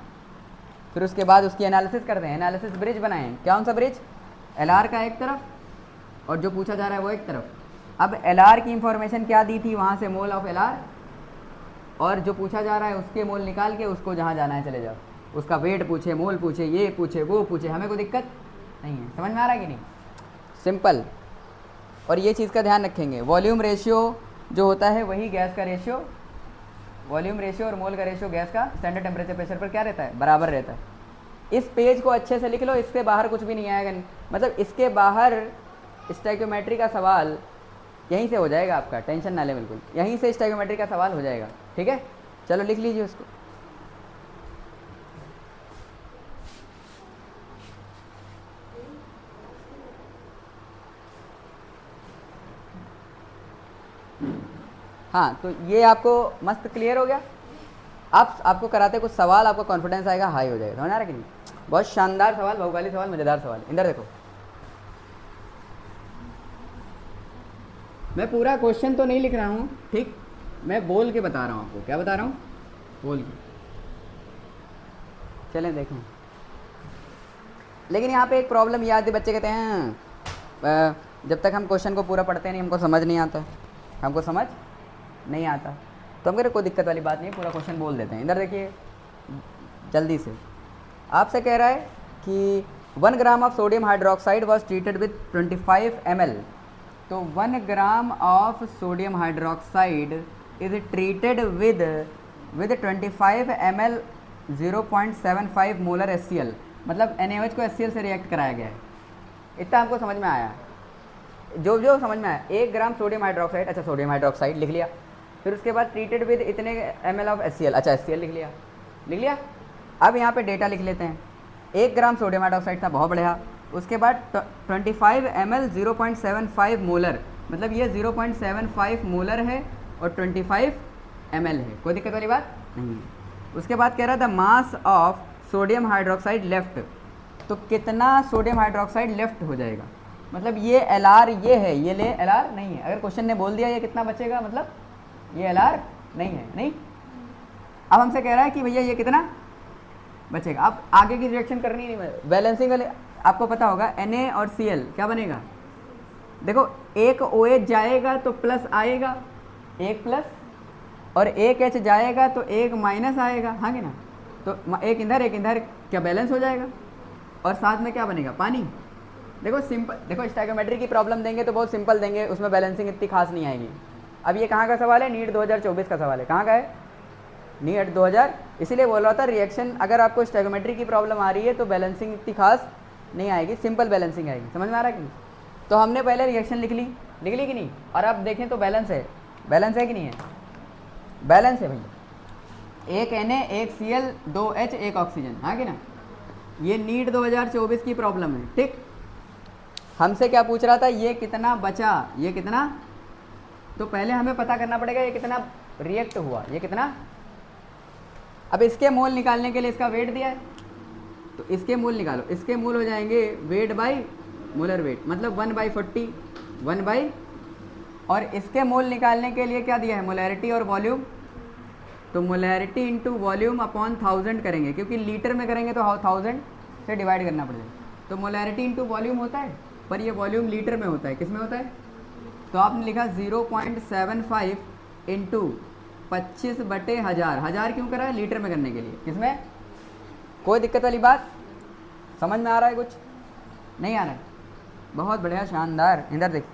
फिर उसके बाद उसकी एनालिसिस कर दें, एनालिसिस ब्रिज बनाएं, कौन सा ब्रिज, एलआर का एक तरफ और जो पूछा जा रहा है वो एक तरफ। अब एलआर की इंफॉर्मेशन क्या दी थी, वहाँ से मोल ऑफ एलआर, और जो पूछा जा रहा है उसके मोल निकाल के उसको जहाँ जाना है चले जाओ, उसका वेट पूछे, मोल पूछे, ये पूछे, वो पूछे, हमें कोई दिक्कत नहीं है। समझ में आ रहा है कि नहीं, सिंपल। और ये चीज़ का ध्यान रखेंगे, वॉल्यूम रेशियो जो होता है वही गैस का रेशियो, वॉल्यूम रेशियो और मोल का रेशियो गैस का स्टैंडर्ड टेम्परेचर प्रेशर पर क्या रहता है, बराबर रहता है। इस पेज को अच्छे से लिख लो, इसके बाहर कुछ भी नहीं आएगा, मतलब इसके बाहर स्टोइकियोमेट्री का सवाल यहीं से हो जाएगा आपका, टेंशन ना ले, बिल्कुल यहीं से स्टोइकियोमेट्री का सवाल हो जाएगा, ठीक है। चलो लिख लीजिए उसको। हाँ, तो ये आपको मस्त क्लियर हो गया। आपको कराते कुछ सवाल, आपको कॉन्फिडेंस आएगा, हाई हो जाएगा। समझ आ रहा है कि नहीं, बहुत शानदार सवाल, भौगोलिक सवाल, मज़ेदार सवाल। इधर देखो, मैं पूरा क्वेश्चन तो नहीं लिख रहा हूँ, ठीक, मैं बोल के बता रहा हूँ आपको। क्या बता रहा हूँ, बोल के। चलें देखें, लेकिन यहाँ पे एक प्रॉब्लम याद है, बच्चे कहते हैं जब तक हम क्वेश्चन को पूरा पढ़ते नहीं हमको समझ नहीं आता, हमको समझ नहीं आता, तो हम कह रहे कोई दिक्कत वाली बात नहीं, पूरा क्वेश्चन बोल देते हैं। इधर देखिए जल्दी से, आपसे कह रहा है कि 1 gram of sodium hydroxide was treated with 25 ml। तो 1 gram of sodium hydroxide is treated with 25 ml 0.75 molar HCl, मतलब NaOH को HCl से रिएक्ट कराया गया है। इतना हमको समझ में आया, जो समझ में आया। 1 ग्राम सोडियम हाइड्रोक्साइड, अच्छा सोडियम हाइड्रोक्साइड लिख लिया, फिर उसके बाद ट्रीटेड विद इतने ml ऑफ HCl, अच्छा HCl लिख लिया। अब यहाँ पे डेटा लिख लेते हैं। 1 ग्राम सोडियम हाइड्रोक्साइड था, बहुत बढ़िया। उसके बाद 25 ml 0.75 मोलर, मतलब ये 0.75 मोलर है और 25 ml है, कोई दिक्कत वाली बात नहीं है। उसके बाद कह रहा था mass of sodium hydroxide left, तो कितना सोडियम हाइड्रोक्साइड लेफ्ट हो जाएगा, मतलब ये एलआर ये है, ये ले एलआर नहीं है। अगर क्वेश्चन ने बोल दिया ये कितना बचेगा, मतलब ये एलआर नहीं है, नहीं। अब हमसे कह रहा है कि भैया ये कितना बचेगा। अब आगे की रिएक्शन करनी नहीं, बैलेंसिंग वाले आपको पता होगा, Na और Cl क्या बनेगा, देखो एक OH जाएगा तो प्लस आएगा, एक प्लस, और एक H जाएगा तो एक माइनस आएगा, हाँ कि ना, तो एक इधर क्या बैलेंस हो जाएगा, और साथ में क्या बनेगा, पानी। देखो सिंपल, देखो स्टोइकियोमेट्री की प्रॉब्लम देंगे तो बहुत सिंपल देंगे, उसमें बैलेंसिंग इतनी खास नहीं आएगी। अब ये कहाँ का सवाल है, नीट 2024 का सवाल है। कहाँ का है, नीट 2000, इसीलिए बोल रहा था रिएक्शन अगर आपको स्टोइकियोमेट्री की प्रॉब्लम आ रही है तो बैलेंसिंग इतनी खास नहीं आएगी, सिंपल बैलेंसिंग आएगी। समझ में आ रहा है कि नहीं, तो हमने पहले रिएक्शन लिख ली कि नहीं, और अब देखें तो बैलेंस है कि नहीं है, बैलेंस है भैया। एक Na, एक Cl, 2 H, एक ऑक्सीजन, हाँ कि ना। ये नीट 2024 की प्रॉब्लम है, ठीक। हमसे क्या पूछ रहा था, ये कितना बचा, ये कितना, तो पहले हमें पता करना पड़ेगा ये कितना रिएक्ट हुआ, ये कितना। अब इसके मोल निकालने के लिए इसका वेट दिया है, तो इसके मोल निकालो, इसके मोल हो जाएंगे वेट बाई मोलर वेट, मतलब 1/40, 1/, और इसके मोल निकालने के लिए क्या दिया है, मोलैरिटी और वॉल्यूम, तो मोलैरिटी इंटू वॉल्यूम अपॉन 1000 करेंगे, क्योंकि लीटर में करेंगे तो 1000 से डिवाइड करना पड़ेगा। तो मोलैरिटी इंटू वॉल्यूम होता है, पर ये वॉल्यूम लीटर में होता है, किस में होता है, तो आपने लिखा 0.75 इंटू 25/1000, 1000 क्यों करा है, लीटर में करने के लिए, किसमें, कोई दिक्कत वाली बात, समझ में आ रहा है, कुछ नहीं आ रहा है, बहुत बढ़िया शानदार। इधर देखिए,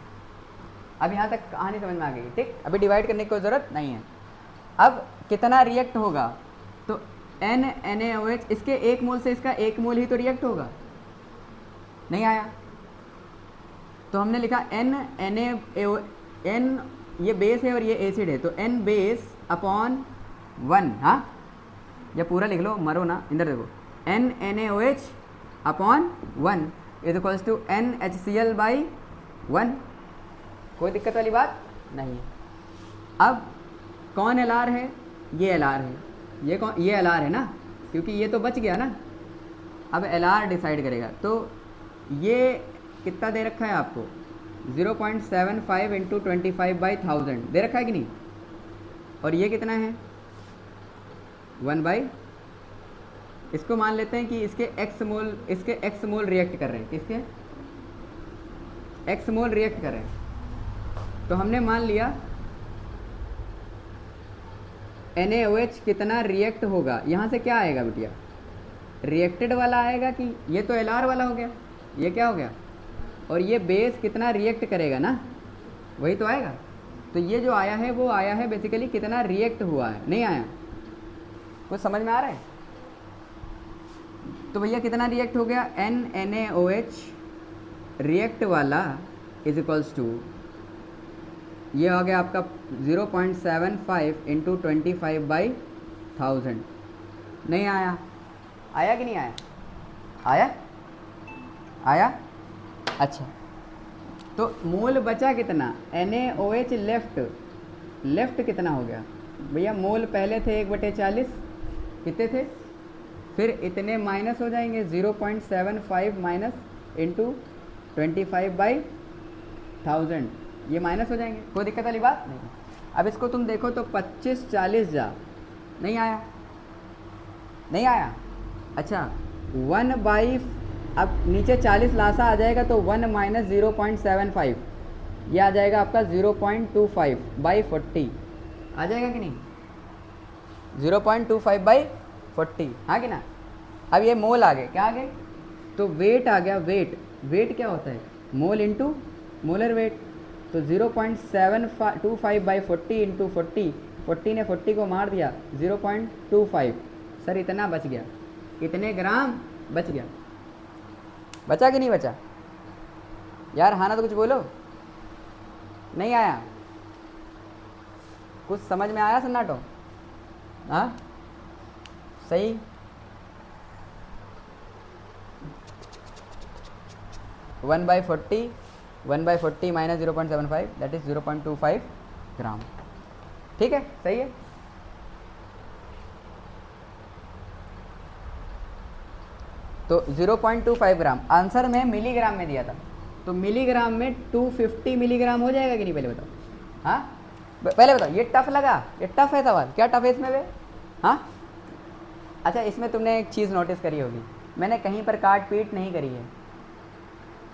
अब यहाँ तक कहानी समझ में आ गई, ठीक। अभी डिवाइड करने की कोई ज़रूरत नहीं है। अब कितना रिएक्ट होगा, तो NaOH, इसके एक मोल से इसका एक मोल ही तो रिएक्ट होगा, नहीं आया, तो हमने लिखा एन ये बेस है और ये एसिड है, तो एन बेस अपॉन 1, हाँ या पूरा लिख लो, मरो ना, इधर देखो, N NaOH upon 1 is equals to NHCl by 1। कोई दिक्कत वाली बात नहीं है। अब कौन Lr है? ये Lr है। ये कौन? ये Lr है ना, क्योंकि ये तो बच गया ना। अब Lr डिसाइड करेगा। तो ये कितना दे रखा है आपको? 0.75 इंटू 25/1000 दे रखा है कि नहीं? और ये कितना है? 1/, इसको मान लेते हैं कि इसके x मोल रिएक्ट कर रहे हैं। किसके x मोल रिएक्ट कर रहे हैं? तो हमने मान लिया NaOH कितना रिएक्ट होगा। यहाँ से क्या आएगा बिटिया? रिएक्टेड वाला आएगा कि ये तो Lr वाला हो गया, ये क्या हो गया? और ये बेस कितना रिएक्ट करेगा ना, वही तो आएगा। तो ये जो आया है वो आया है बेसिकली कितना रिएक्ट हुआ है, नहीं आया? कुछ समझ में आ रहा है? तो भैया कितना रिएक्ट हो गया? NaOH रिएक्ट वाला इज इक्वल्स टू, ये हो गया आपका 0.75 इंटू 25/1000। नहीं आया? आया कि नहीं आया? आया? आया? अच्छा, तो मोल बचा कितना? NaOH लेफ्ट कितना हो गया भैया? मोल पहले थे 1/40, कितने थे? फिर इतने माइनस हो जाएंगे, 0.75 माइनस इंटू 25/1000, ये माइनस हो जाएंगे। कोई दिक्कत वाली बात नहीं। अब इसको तुम देखो तो 25-40 जा, नहीं आया? नहीं आया? अच्छा, 1/, अब नीचे 40 लासा आ जाएगा तो 1 माइनस 0.75, ये आ जाएगा आपका 0.25/40, आ जाएगा कि नहीं? 0.25/40, हाँ कि ना? अब ये मोल आ गए, क्या आ गए? तो वेट आ गया। वेट क्या होता है? Mole into molar weight. तो 0.725/40 इंटू 40 ने 40 को मार दिया, 0.25। सर इतना बच गया, इतने ग्राम बच गया। बचा कि नहीं बचा यार? हाँ ना, तो कुछ बोलो। नहीं आया? कुछ समझ में आया सन्नाटो? हाँ सही। One by forty minus 0.75 that is 0.25 ग्राम। ठीक है, सही है। तो 0.25 ग्राम आंसर में मिलीग्राम में दिया था, तो मिलीग्राम में 250 मिलीग्राम हो जाएगा कि नहीं? पहले बताओ। हाँ पहले बताओ, ये टफ लगा? ये टफ है सवाल? क्या टफ है इसमें बे? हाँ अच्छा, इसमें तुमने एक चीज़ नोटिस करी होगी, मैंने कहीं पर काट पीट नहीं करी है।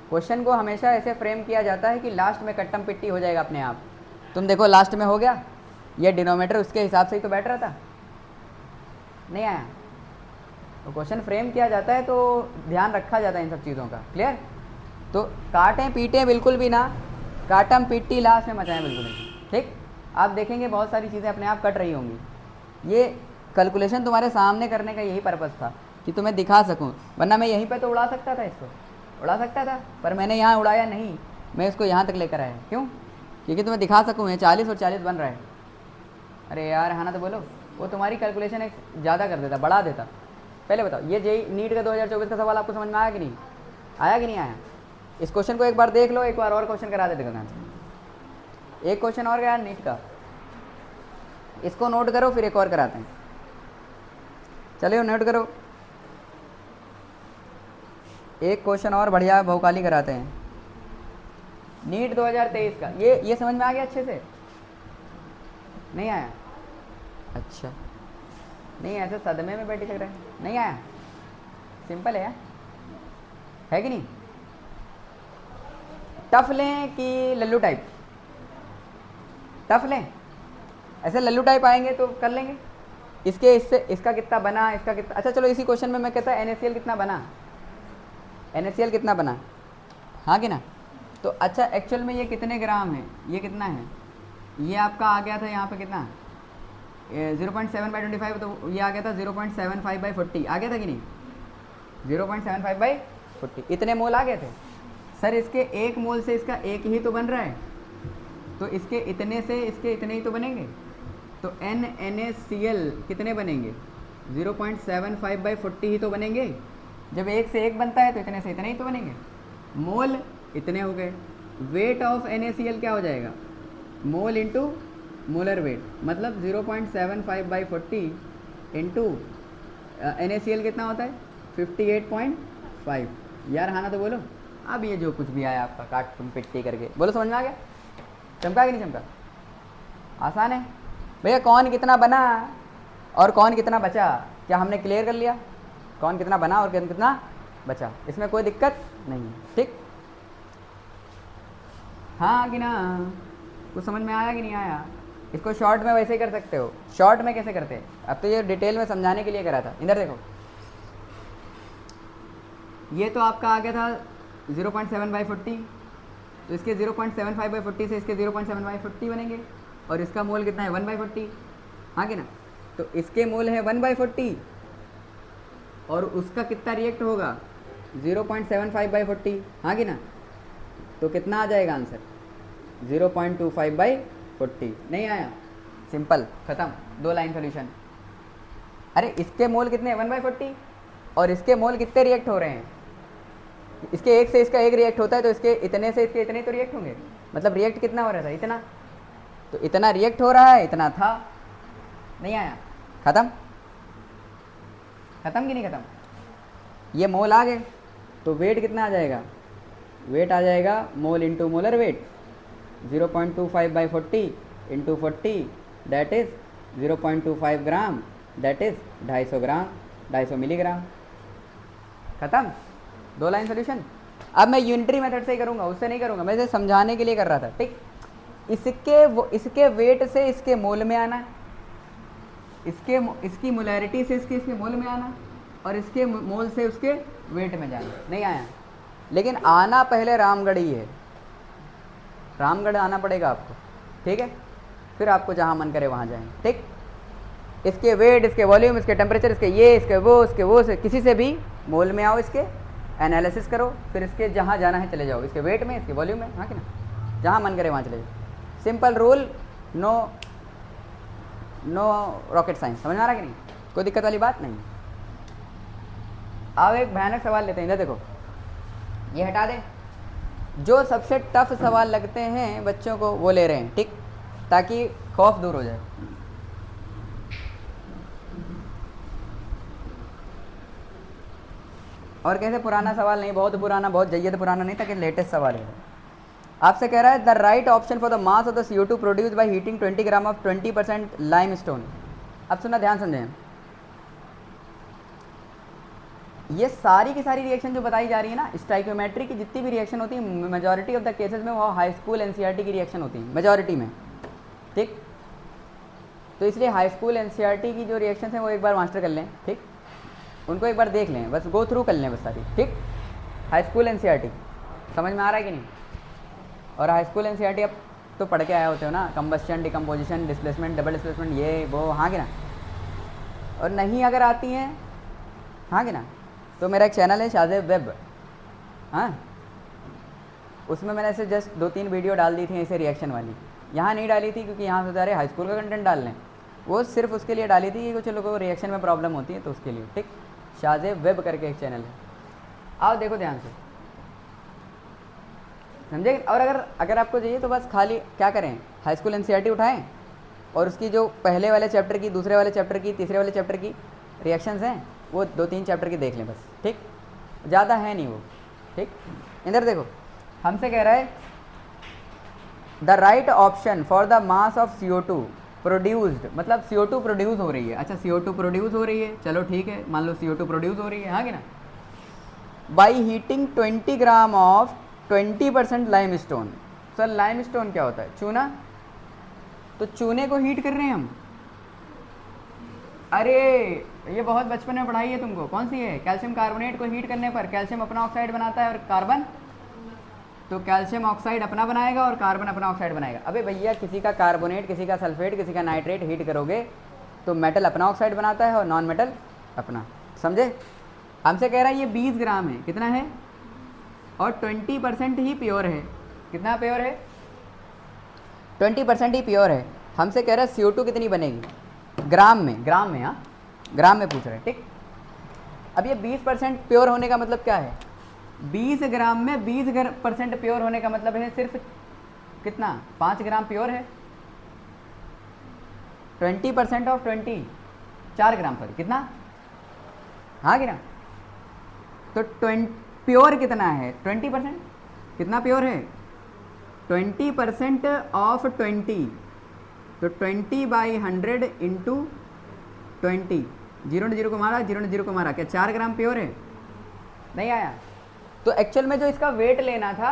क्वेश्चन को हमेशा ऐसे फ्रेम किया जाता है कि लास्ट में कट्टम पिट्टी हो जाएगा अपने आप। तुम देखो लास्ट में हो गया, ये डिनोमीटर उसके हिसाब से ही तो बैठ रहा था, नहीं आया? तो क्वेश्चन फ्रेम किया जाता है तो ध्यान रखा जाता है इन सब चीज़ों का। क्लियर? तो काटें पीटें बिल्कुल भी ना, काटम पिट्टी लास्ट में मचाएं बिल्कुल नहीं। ठीक, आप देखेंगे बहुत सारी चीज़ें अपने आप कट रही होंगी। ये कैलकुलेशन तुम्हारे सामने करने का यही पर्पज़ था कि तुम्हें दिखा सकूं, वरना मैं यहीं पे तो उड़ा सकता था, इसको उड़ा सकता था, पर मैंने यहाँ उड़ाया नहीं, मैं इसको यहाँ तक लेकर आया। क्यों? क्योंकि तुम्हें दिखा सकूँ ये 40 और 40 बन रहा है। अरे यार हाँ ना, तो बोलो, वो तुम्हारी कैलकुलेशन एक ज़्यादा कर देता, बढ़ा देता। पहले बताओ, ये जेई नीट का 2024 का सवाल आपको समझ में आया कि नहीं? आया कि नहीं आया? इस क्वेश्चन को एक बार देख लो, एक बार और क्वेश्चन करा देते हैं। एक क्वेश्चन और गया नीट का, इसको नोट करो, फिर एक और कराते हैं। चलिए नोट करो, एक क्वेश्चन और बढ़िया बहुकाली कराते हैं नीट 2023 का। ये समझ में आ गया अच्छे से? नहीं आया? अच्छा, नहीं ऐसे सदमे में बैठे चल रहे हैं, नहीं आया? सिंपल है यार, है कि नहीं? टफ लें कि लल्लू टाइप? टफ लें? ऐसे लल्लू टाइप आएंगे तो कर लेंगे। इससे इसका कितना बना, इसका कितना। अच्छा चलो, इसी क्वेश्चन में मैं कहता NaCl कितना बना, NaCl कितना बना, हाँ कि ना? तो अच्छा, एक्चुअल में ये कितने ग्राम है, ये कितना है? ये आपका आ गया था यहाँ पे कितना, 0.7/25, तो ये आ गया था 0.75/40, आ गया था कि नहीं? 0.75/40 इतने मोल आ गए थे। सर इसके 1 मोल से इसका 1 ही तो बन रहा है, तो इसके इतने से इसके इतने ही तो बनेंगे। तो NaCl कितने बनेंगे? 0.75/40 ही तो बनेंगे। जब 1 से 1 बनता है तो इतने से इतने ही तो बनेंगे। मोल इतने हो गए। वेट ऑफ NaCl क्या हो जाएगा? मोल इंटू मोलर वेट, मतलब 0.75/40 इंटू NaCl कितना होता है? 58.5। यार हाँ ना तो बोलो। अब ये जो कुछ भी आया आपका काट तुम पिट्टी करके बोलो, समझ में आ गया? चमका कि नहीं चमका? आसान है भैया। कौन कितना बना और कौन कितना बचा, क्या हमने क्लियर कर लिया? कौन कितना बना और कौन कितना बचा, इसमें कोई दिक्कत नहीं है। ठीक, हाँ कि ना? कुछ समझ में आया कि नहीं आया? इसको शॉर्ट में वैसे ही कर सकते हो। शॉर्ट में कैसे करते हैं? अब तो ये डिटेल में समझाने के लिए करा था। इधर देखो, ये तो आपका आ गया था 0.7/40, तो इसके 0.75/40 से इसके 0.7/40 बनेंगे, और इसका मोल कितना है? 1/40, हाँ कि ना? तो इसके मोल है 1/40 और उसका कितना रिएक्ट होगा? 0.75/40, हाँ कि ना? तो कितना आ जाएगा आंसर? 0.25/40। नहीं आया? सिंपल, ख़त्म, 2 लाइन सोल्यूशन। अरे इसके मोल कितने? 1/40 और इसके मोल कितने रिएक्ट हो रहे हैं? इसके 1 से इसका 1 रिएक्ट होता है, तो इसके इतने से इसके इतने तो रिएक्ट होंगे। मतलब रिएक्ट कितना हो रहा था? इतना। तो इतना रिएक्ट हो रहा है, इतना था। नहीं आया? ख़त्म? ख़त्म कि नहीं ख़त्म? ये मोल आ गए, तो वेट कितना आ जाएगा? वेट आ जाएगा mole into molar weight, 0.25/40 into 40, that is 0.25 gram, that is 250 gram, 250 milligram. ख़त्म? 2 लाइन सोल्यूशन। अब मैं यूनिटरी मेथड से ही करूँगा, उससे नहीं करूँगा, मैं इसे समझाने के लिए कर रहा था। ठीक, इसके वेट से इसके मोल में आना, इसकी मोलैरिटी से इसके मोल में आना, और इसके मोल से उसके वेट में जाना। नहीं आया? लेकिन आना पहले रामगढ़ ही है, रामगढ़ आना पड़ेगा आपको। ठीक है, फिर आपको जहाँ मन करे वहाँ जाएं। ठीक, इसके वेट, इसके वॉल्यूम, इसके टेम्परेचर, इसके वो से किसी से भी मोल में आओ, इसके एनालिसिस करो, फिर इसके जहाँ जाना है चले जाओ, इसके वेट में, इसके वॉल्यूम में, हाँ कि ना? जहाँ मन करे वहाँ चले जाओ। Simple rule, no rocket science. समझ में आ रहा कि नहीं? कोई दिक्कत वाली बात नहीं। अब एक भयानक सवाल लेते हैं। इधर देखो, ये हटा दें, जो सबसे टफ सवाल लगते हैं बच्चों को वो ले रहे हैं। ठीक, ताकि खौफ दूर हो जाए। और कैसे पुराना सवाल नहीं, बहुत पुराना, बहुत जैद पुराना नहीं, ताकि लेटेस्ट सवाल है। आपसे कह रहा है the right option for the mass of the CO2 produce by heating 20 gram of 20% limestone. अब सुना, ध्यान समझें। ये सारी की सारी रिएक्शन जो बताई जा रही है ना, स्टाइकियोमेट्री की जितनी भी रिएक्शन होती है, मेजॉरिटी ऑफ द केसेस में वो हाई स्कूल NCERT की रिएक्शन होती है, मेजॉरिटी में। ठीक, तो इसलिए हाई स्कूल NCERT की जो रिएक्शन है वो एक बार मास्टर कर लें। ठीक, उनको एक बार देख लें, बस गो थ्रू कर लें बस सारी। ठीक, हाई स्कूल NCERT समझ में आ रहा है कि नहीं? और हाई स्कूल NCERT अब तो पढ़ के आए होते हो ना, combustion, decomposition, displacement, double displacement, ये वो, हाँ कि ना? और नहीं अगर आती हैं, हाँ कि ना, तो मेरा एक चैनल है शाहज़ेब वेब, हाँ, उसमें मैंने ऐसे जस्ट 2-3 वीडियो डाल दी थी ऐसे रिएक्शन वाली। यहाँ नहीं डाली थी क्योंकि यहाँ से जा रहे हाई स्कूल का कंटेंट डाल लें, वो सिर्फ उसके लिए डाली थी कि कुछ लोगों को रिएक्शन में प्रॉब्लम होती है तो उसके लिए। ठीक, शाहज़ेब वेब करके एक चैनल है, आओ देखो ध्यान से, समझे? और अगर आपको चाहिए तो बस खाली क्या करें, हाई स्कूल NCERT उठाएं और उसकी जो पहले वाले चैप्टर की, दूसरे वाले चैप्टर की, तीसरे वाले चैप्टर की रिएक्शंस हैं वो 2-3 चैप्टर की देख लें बस। ठीक, ज़्यादा है नहीं वो। ठीक, इधर देखो, हमसे कह रहा है the right option for the mass of CO2 produced, मतलब CO2 प्रोड्यूस हो रही है। अच्छा, CO2 प्रोड्यूस हो रही है, चलो ठीक है, मान लो CO2 प्रोड्यूस हो रही है, हाँ कि ना? By heating 20 gram of 20% limestone. Sir limestone क्या होता है? चूना। तो चूने को हीट कर रहे हैं हम। अरे ये बहुत बचपन में पढ़ाई है तुमको, कौन सी है? कैल्शियम कार्बोनेट को हीट करने पर कैल्शियम अपना ऑक्साइड बनाता है और कार्बन, तो कैल्शियम ऑक्साइड अपना बनाएगा और कार्बन अपना ऑक्साइड बनाएगा। अबे भैया, किसी का कार्बोनेट, किसी का सल्फेट, किसी का नाइट्रेट हीट करोगे तो मेटल अपना ऑक्साइड बनाता है और नॉन मेटल अपना। समझे? हमसे कह रहा है ये 20 ग्राम है, कितना है? और 20% ही प्योर है। कितना प्योर है? 20% ही प्योर है। हमसे कह रहा है CO2 कितनी बनेगी ग्राम में, ग्राम में, हाँ ग्राम में पूछ रहे हैं, ठीक। अब ये 20% प्योर होने का मतलब क्या है? 20 ग्राम में 20% प्योर होने का मतलब है सिर्फ कितना? 5 ग्राम प्योर है। 20% ऑफ 20, 4 ग्राम, सॉरी कितना, हाँ कि ना? तो प्योर कितना है? 20%। कितना प्योर है? 20% ऑफ 20, तो 20/100 इंटू 20, 0 ने 0 को मारा, 0 ने 0 को मारा, क्या 4 ग्राम प्योर है? नहीं आया। तो एक्चुअल में जो इसका वेट लेना था,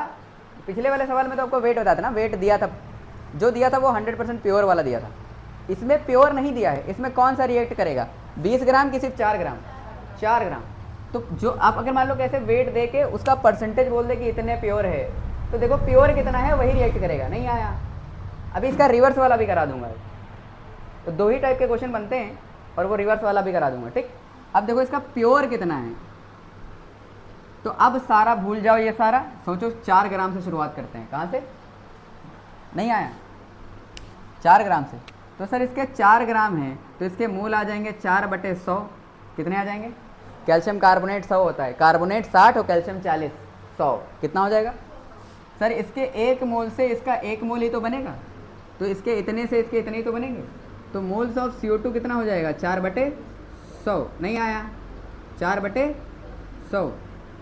पिछले वाले सवाल में तो आपको वेट होता था ना, वेट दिया था, जो दिया था वो 100% प्योर वाला दिया था। इसमें प्योर नहीं दिया है, इसमें कौन सा रिएक्ट करेगा, 20 ग्राम की सिर्फ 4 ग्राम? 4 ग्राम। तो जो आप अगर मान लो कैसे वेट दे के उसका परसेंटेज बोल दे कि इतने प्योर है, तो देखो प्योर कितना है वही रिएक्ट करेगा। नहीं आया। अभी इसका रिवर्स वाला भी करा दूंगा। तो 2 ही टाइप के क्वेश्चन बनते हैं और वो रिवर्स वाला भी करा दूंगा, ठीक। अब देखो इसका प्योर कितना है, तो अब सारा भूल जाओ, ये सारा सोचो 4 ग्राम से शुरुआत करते हैं। कहाँ से? नहीं आया। 4 ग्राम से। तो सर इसके 4 ग्राम हैं तो इसके मूल आ जाएंगे 4/100। कितने आ जाएंगे? कैल्शियम कार्बोनेट 100 होता है, कार्बोनेट 60 और कैल्शियम 40, 100 कितना हो जाएगा? सर इसके 1 मोल से इसका 1 मोल ही तो बनेगा, तो इसके इतने से इसके इतने ही तो बनेंगे। तो मोल्स ऑफ CO2 कितना हो जाएगा? 4/100। नहीं आया। 4/100।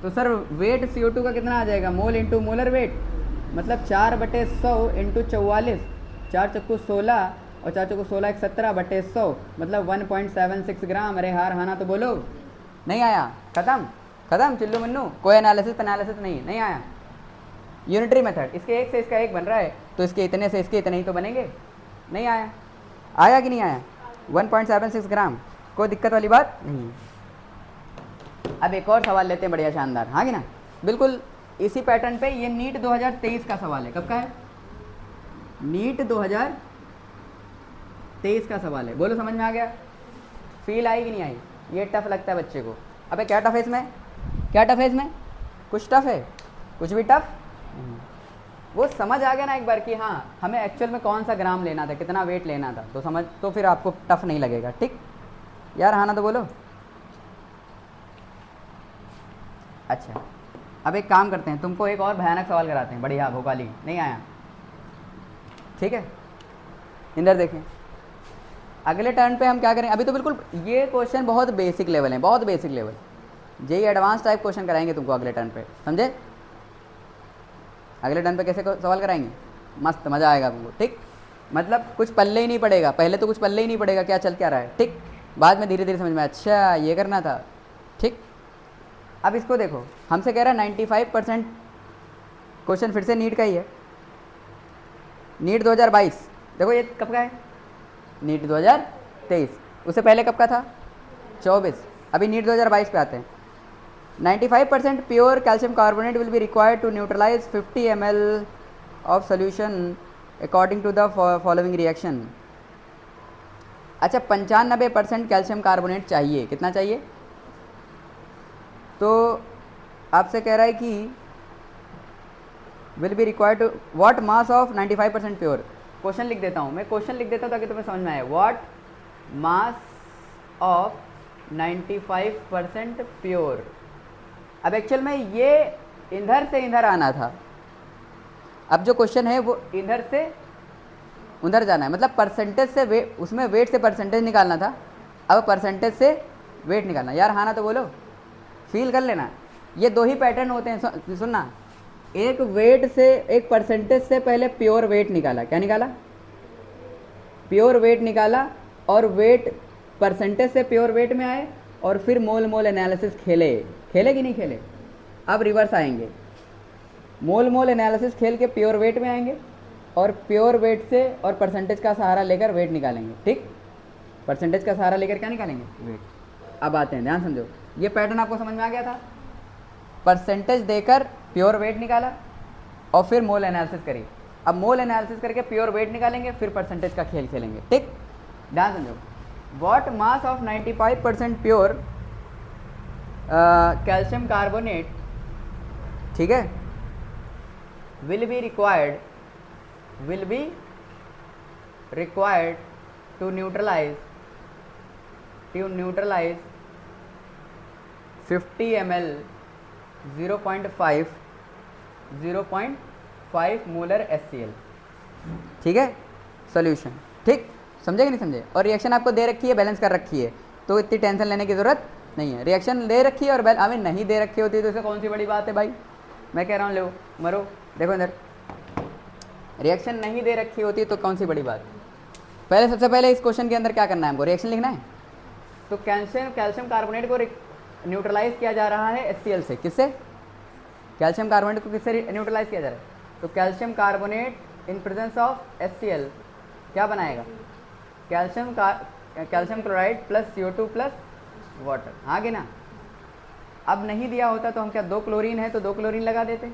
तो सर वेट CO2 का कितना आ जाएगा? मोल इंटू मोलर वेट, मतलब 4/100 इंटू 44, 4 चक्कू 16 और 4 चक्कू 16 17/100, मतलब 1.76 ग्राम। अरे हार हाना तो बोलो। नहीं आया। खत्म खत्म चिल्लू मन्नू, कोई एनालिसिस नहीं आया। यूनिटरी मेथड, इसके 1 से इसका 1 बन रहा है, तो इसके इतने से इसके इतने ही तो बनेंगे। नहीं आया। आया कि नहीं आया? 1.76 ग्राम, कोई दिक्कत वाली बात नहीं। अब एक और सवाल लेते हैं बढ़िया शानदार, हाँ कि ना, बिल्कुल इसी पैटर्न पे। ये नीट 2023 का सवाल है। कब का है? नीट 2023 का सवाल है। बोलो समझ में आ गया? फील आई कि नहीं आई? ये टफ लगता है बच्चे को। अबे क्या टफ है इसमें? क्या टफ है इसमें? कुछ टफ है? कुछ भी टफ? वो समझ आ गया ना एक बार कि हाँ हमें एक्चुअल में कौन सा ग्राम लेना था, कितना वेट लेना था, तो समझ, तो फिर आपको टफ नहीं लगेगा, ठीक यार, हाँ ना तो बोलो। अच्छा अब एक काम करते हैं, तुमको एक और भयानक सवाल कराते हैं। बढ़िया भोपाली। नहीं आया? ठीक है, इधर देखें। अगले टर्न पे हम क्या करें, अभी तो बिल्कुल ये क्वेश्चन बहुत बेसिक लेवल है, बहुत basic level. JEE advance type question कराएंगे तुमको अगले टर्न पे, समझे? अगले टर्न पे कैसे सवाल कराएंगे, मस्त मज़ा आएगा तुमको, ठीक। मतलब कुछ पल्ले ही नहीं पड़ेगा, पहले तो कुछ पल्ले ही नहीं पड़ेगा क्या चल क्या रहा है, ठीक। बाद में धीरे धीरे समझ में, अच्छा ये करना था, ठीक। अब इसको देखो, हमसे कह रहा है 95% क्वेश्चन फिर से नीट का ही है। नीट 2022, देखो ये कब का है? नीट 2023। उससे पहले कब का था? 24। अभी नीट 2022 पे आते हैं। 95% pure calcium carbonate will be required to neutralise 50 ml of solution according to the following reaction. अच्छा 95% कैल्शियम कार्बोनेट चाहिए, कितना चाहिए? तो आपसे कह रहा है कि will be required to what mass of 95% pure. Question लिख देता हूँ मैं, क्वेश्चन लिख देता हूँ ताकि तुम्हें समझ में आए। What mass of 95% pure. अब एक्चुअल में ये इधर से इधर आना था, अब जो क्वेश्चन है वो इधर से उधर जाना है, मतलब परसेंटेज से वेट, उसमें वेट से परसेंटेज निकालना था, अब परसेंटेज से वेट निकालना। यार हाँ ना तो बोलो, फील कर लेना। ये 2 ही पैटर्न होते हैं, सुनना। एक वेट से, एक परसेंटेज से पहले प्योर वेट निकाला, क्या निकाला? प्योर वेट निकाला, और वेट परसेंटेज से प्योर वेट में आए, और फिर मोल मोल एनालिसिस खेले कि नहीं खेले? अब रिवर्स आएंगे, मोल मोल एनालिसिस खेल के प्योर वेट में आएंगे, और प्योर वेट से और परसेंटेज का सहारा लेकर वेट निकालेंगे, ठीक। परसेंटेज का सहारा लेकर क्या निकालेंगे? वेट। अब आते हैं, ध्यान समझो, ये पैटर्न आपको समझ में आ गया था। परसेंटेज देकर प्योर वेट निकाला और फिर मोल एनालिसिस करी। अब मोल एनालिसिस करके प्योर वेट निकालेंगे, फिर परसेंटेज का खेल खेलेंगे, ठीक। ध्यान समझो, what mass of 95% pure calcium carbonate ठीक है, will be required to neutralize 50 ml 0.5 molar HCl। ठीक है, सॉल्यूशन। ठीक, समझे कि नहीं समझे? और रिएक्शन आपको दे रखी है, बैलेंस कर रखी है, तो इतनी टेंशन लेने की ज़रूरत नहीं है। रिएक्शन दे रखी है और हमें नहीं दे रखी होती तो इससे कौन सी बड़ी बात है भाई? मैं कह रहा हूँ लो मरो, देखो इधर, रिएक्शन नहीं दे रखी होती तो कौन सी बड़ी बात? पहले सबसे पहले इस क्वेश्चन के अंदर क्या करना है हमको? रिएक्शन लिखना है। तो कैल्शियम कार्बोनेट को न्यूट्रलाइज किया जा रहा है HCl से। किससे? कैल्शियम कार्बोनेट को किससे न्यूट्रलाइज किया जा रहा है? तो calcium carbonate in presence of HCl क्या बनाएगा? Calcium chloride plus CO2 plus water. हाँ कि ना? अब नहीं दिया होता तो हम क्या, 2 क्लोरीन है तो 2 क्लोरीन लगा देते,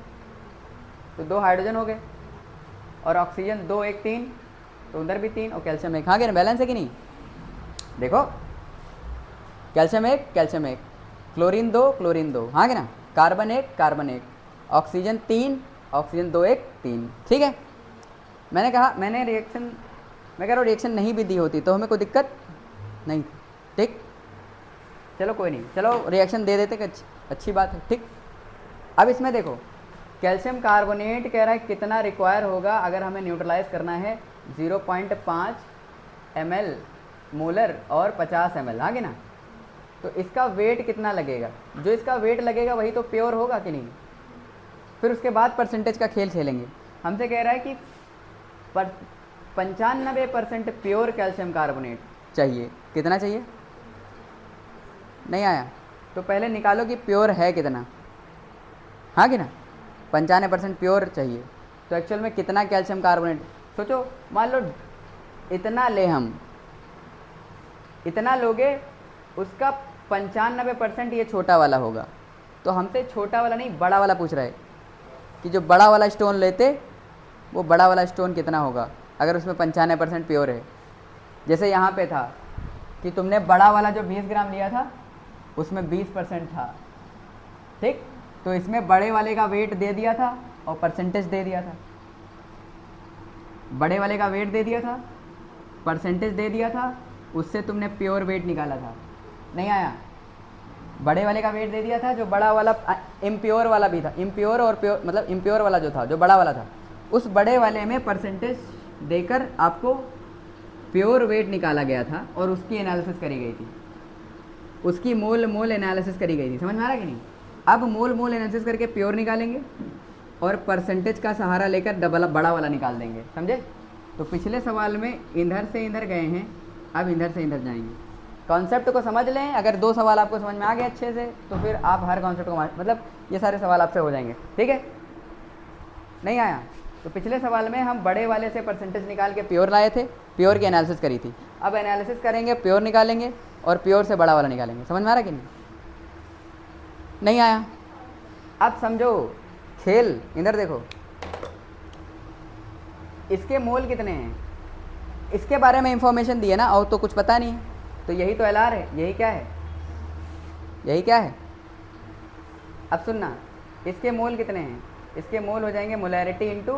तो 2 हाइड्रोजन हो गए, और ऑक्सीजन 2 1 3, तो उधर भी 3, और कैल्शियम 1। हाँ कि ना? बैलेंस है कि नहीं? देखो, कैल्शियम 1, क्लोरीन 2, हाँ कि ना? Carbon 1, oxygen 3, oxygen 2 1 3। ठीक है, मैं कह रहा हूँ रिएक्शन नहीं भी दी होती तो हमें कोई दिक्कत नहीं थी। ठीक, चलो कोई नहीं, चलो रिएक्शन दे देते कि अच्छी बात है। ठीक, अब इसमें देखो, कैल्शियम कार्बोनेट कह रहा है कितना रिक्वायर होगा अगर हमें न्यूट्रलाइज करना है, 0.5 ml मोलर और 50 ml। हाँ कि ना? तो इसका वेट कितना लगेगा? जो इसका वेट लगेगा वही तो प्योर होगा कि नहीं? फिर उसके बाद परसेंटेज का खेल खेलेंगे। हमसे कह रहा है कि 95% प्योर कैल्शियम कार्बोनेट चाहिए। कितना चाहिए? नहीं आया? तो पहले निकालो कि प्योर है कितना। हाँ कि ना? 95% प्योर चाहिए, तो एक्चुअल में कितना कैल्शियम कार्बोनेट? सोचो, मान लो इतना ले, हम इतना लोगे, उसका 95% ये छोटा वाला होगा, तो हमसे छोटा वाला नहीं बड़ा वाला पूछ रहा है कि जो बड़ा वाला स्टोन लेते वो बड़ा वाला स्टोन कितना होगा अगर उसमें 95% प्योर है। जैसे यहाँ पे था कि तुमने बड़ा वाला जो 20 ग्राम लिया था उसमें 20% था। ठीक, तो इसमें बड़े वाले का वेट दे दिया था और परसेंटेज दे दिया था। बड़े वाले का वेट दे दिया था, परसेंटेज दे दिया था, उससे तुमने प्योर वेट निकाला था। नहीं आया? बड़े वाले का वेट दे दिया था, जो बड़ा वाला इम्प्योर वाला भी था, इम्प्योर और प्योर, मतलब इम्प्योर वाला जो था, जो बड़ा वाला था, उस बड़े वाले में परसेंटेज देकर आपको प्योर वेट निकाला गया था और उसकी एनालिसिस करी गई थी, उसकी मोल एनालिसिस करी गई थी। समझ में आ रहा कि नहीं? अब मोल एनालिसिस करके प्योर निकालेंगे और परसेंटेज का सहारा लेकर बड़ा वाला निकाल देंगे। समझे? तो पिछले सवाल में इधर से इधर गए हैं, अब इधर से इधर जाएंगे। कॉन्सेप्ट को समझ लें। अगर 2 सवाल आपको समझ में आ गए अच्छे से तो फिर आप हर कॉन्सेप्ट को, मतलब ये सारे सवाल आपसे हो जाएंगे। ठीक है? नहीं आया? तो पिछले सवाल में हम बड़े वाले से परसेंटेज निकाल के प्योर लाए थे, प्योर की एनालिसिस करी थी। अब एनालिसिस करेंगे, प्योर निकालेंगे और प्योर से बड़ा वाला निकालेंगे। समझ में आ रहा कि नहीं? नहीं आया? अब समझो खेल। इधर देखो, इसके मोल कितने हैं इसके बारे में इंफॉर्मेशन दी है ना, और तो कुछ पता नहीं है। तो यही तो LR है। यही क्या है? यही क्या है? अब सुनना, इसके मोल कितने हैं? इसके मोल हो जाएंगे मोलैरिटी इंटू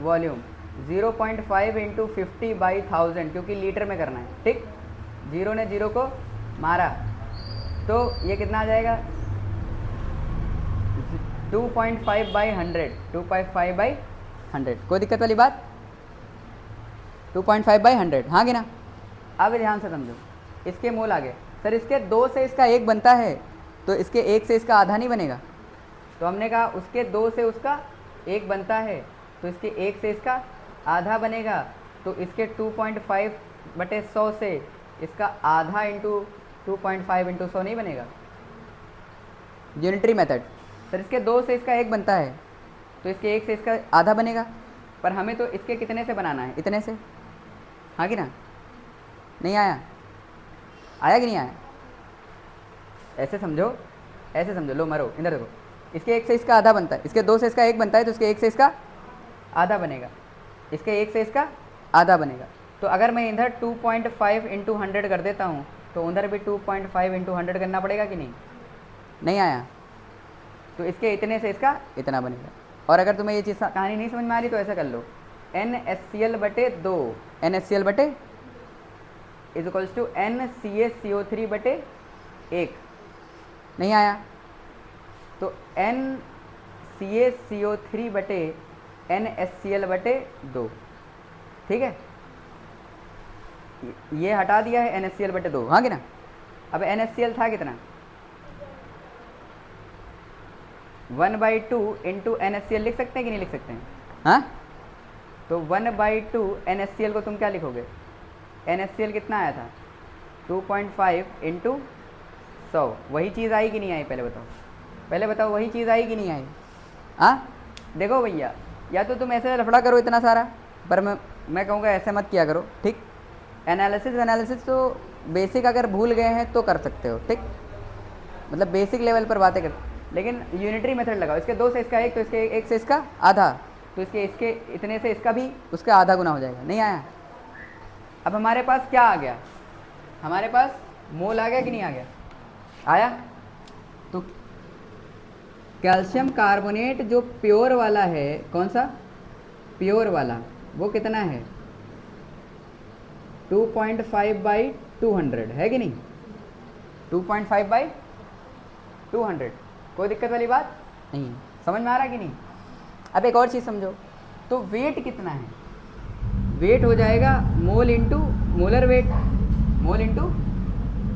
वॉल्यूम, 0.5 इंटू 50/1000, क्योंकि लीटर में करना है। ठीक, 0 ने 0 को मारा तो ये कितना आ जाएगा? 2.5/100, 2.5/100। कोई दिक्कत वाली बात? 2.5/100। हाँ कि ना? अब ध्यान से समझो, इसके मोल आ गए। सर इसके 2 से इसका 1 बनता है, तो इसके 1 से इसका आधा नहीं बनेगा? तो हमने कहा उसके 2 से उसका 1 बनता है, तो इसके 1 से इसका आधा बनेगा। तो इसके 2.5/100 से इसका आधा इंटू 2.5 इंटू 100 नहीं बनेगा? Unitary method. सर इसके 2 से इसका 1 बनता है, तो इसके 1 से इसका आधा बनेगा, पर हमें तो इसके कितने से बनाना है? इतने से। हाँ कि ना? नहीं आया? आया कि नहीं आया? ऐसे समझो, ऐसे समझो। लो मरो, इधर देखो, इसके 1 से इसका आधा बनता है, इसके 2 से इसका 1 बनता है, तो इसके 1 से इसका आधा बनेगा, इसके 1 से इसका आधा बनेगा। तो अगर मैं इधर 2.5 इंटू 100 कर देता हूँ तो उधर भी 2.5 इंटू 100 करना पड़ेगा कि नहीं? नहीं आया? तो इसके इतने से इसका इतना बनेगा। और अगर तुम्हें ये चीज़ कहानी नहीं समझ में आ रही तो ऐसा कर लो, NaCl/2 NaCl/, is equals to NCaCO3/1। नहीं आया? तो NCaCO3/NaCl/2, ठीक है, ये हटा दिया है NaCl/2, हाँ कि ना। अब NaCl था कितना, 1/2 इंटू NaCl लिख सकते हैं कि नहीं लिख सकते हैं? हाँ, तो 1/2 NaCl को तुम क्या लिखोगे, NaCl कितना आया था, 2.5 इंटू 100। वही चीज़ आई कि नहीं आई, पहले बताओ, पहले बताओ वही चीज़ आई कि नहीं आई? हाँ, देखो भैया, या तो तुम ऐसे लफड़ा करो इतना सारा, पर मैं कहूँगा ऐसे मत किया करो, ठीक। एनालिसिस तो बेसिक अगर भूल गए हैं तो कर सकते हो, ठीक, मतलब बेसिक लेवल पर बातें कर, लेकिन यूनिटरी मेथड लगाओ। इसके 2 से इसका 1, तो इसके 1 से इसका आधा, तो इसके इतने से इसका भी उसका आधा गुना हो जाएगा। नहीं आया? अब हमारे पास क्या आ गया, हमारे पास मोल आ गया कि नहीं आ गया? आया। तो कैल्शियम कार्बोनेट जो प्योर वाला है, कौन सा प्योर वाला, वो कितना है, 2.5/200 है कि नहीं, 2.5/200। कोई दिक्कत वाली बात नहीं, समझ में आ रहा कि नहीं? अब एक और चीज़ समझो, तो वेट कितना है, वेट हो जाएगा mole into molar weight, mole into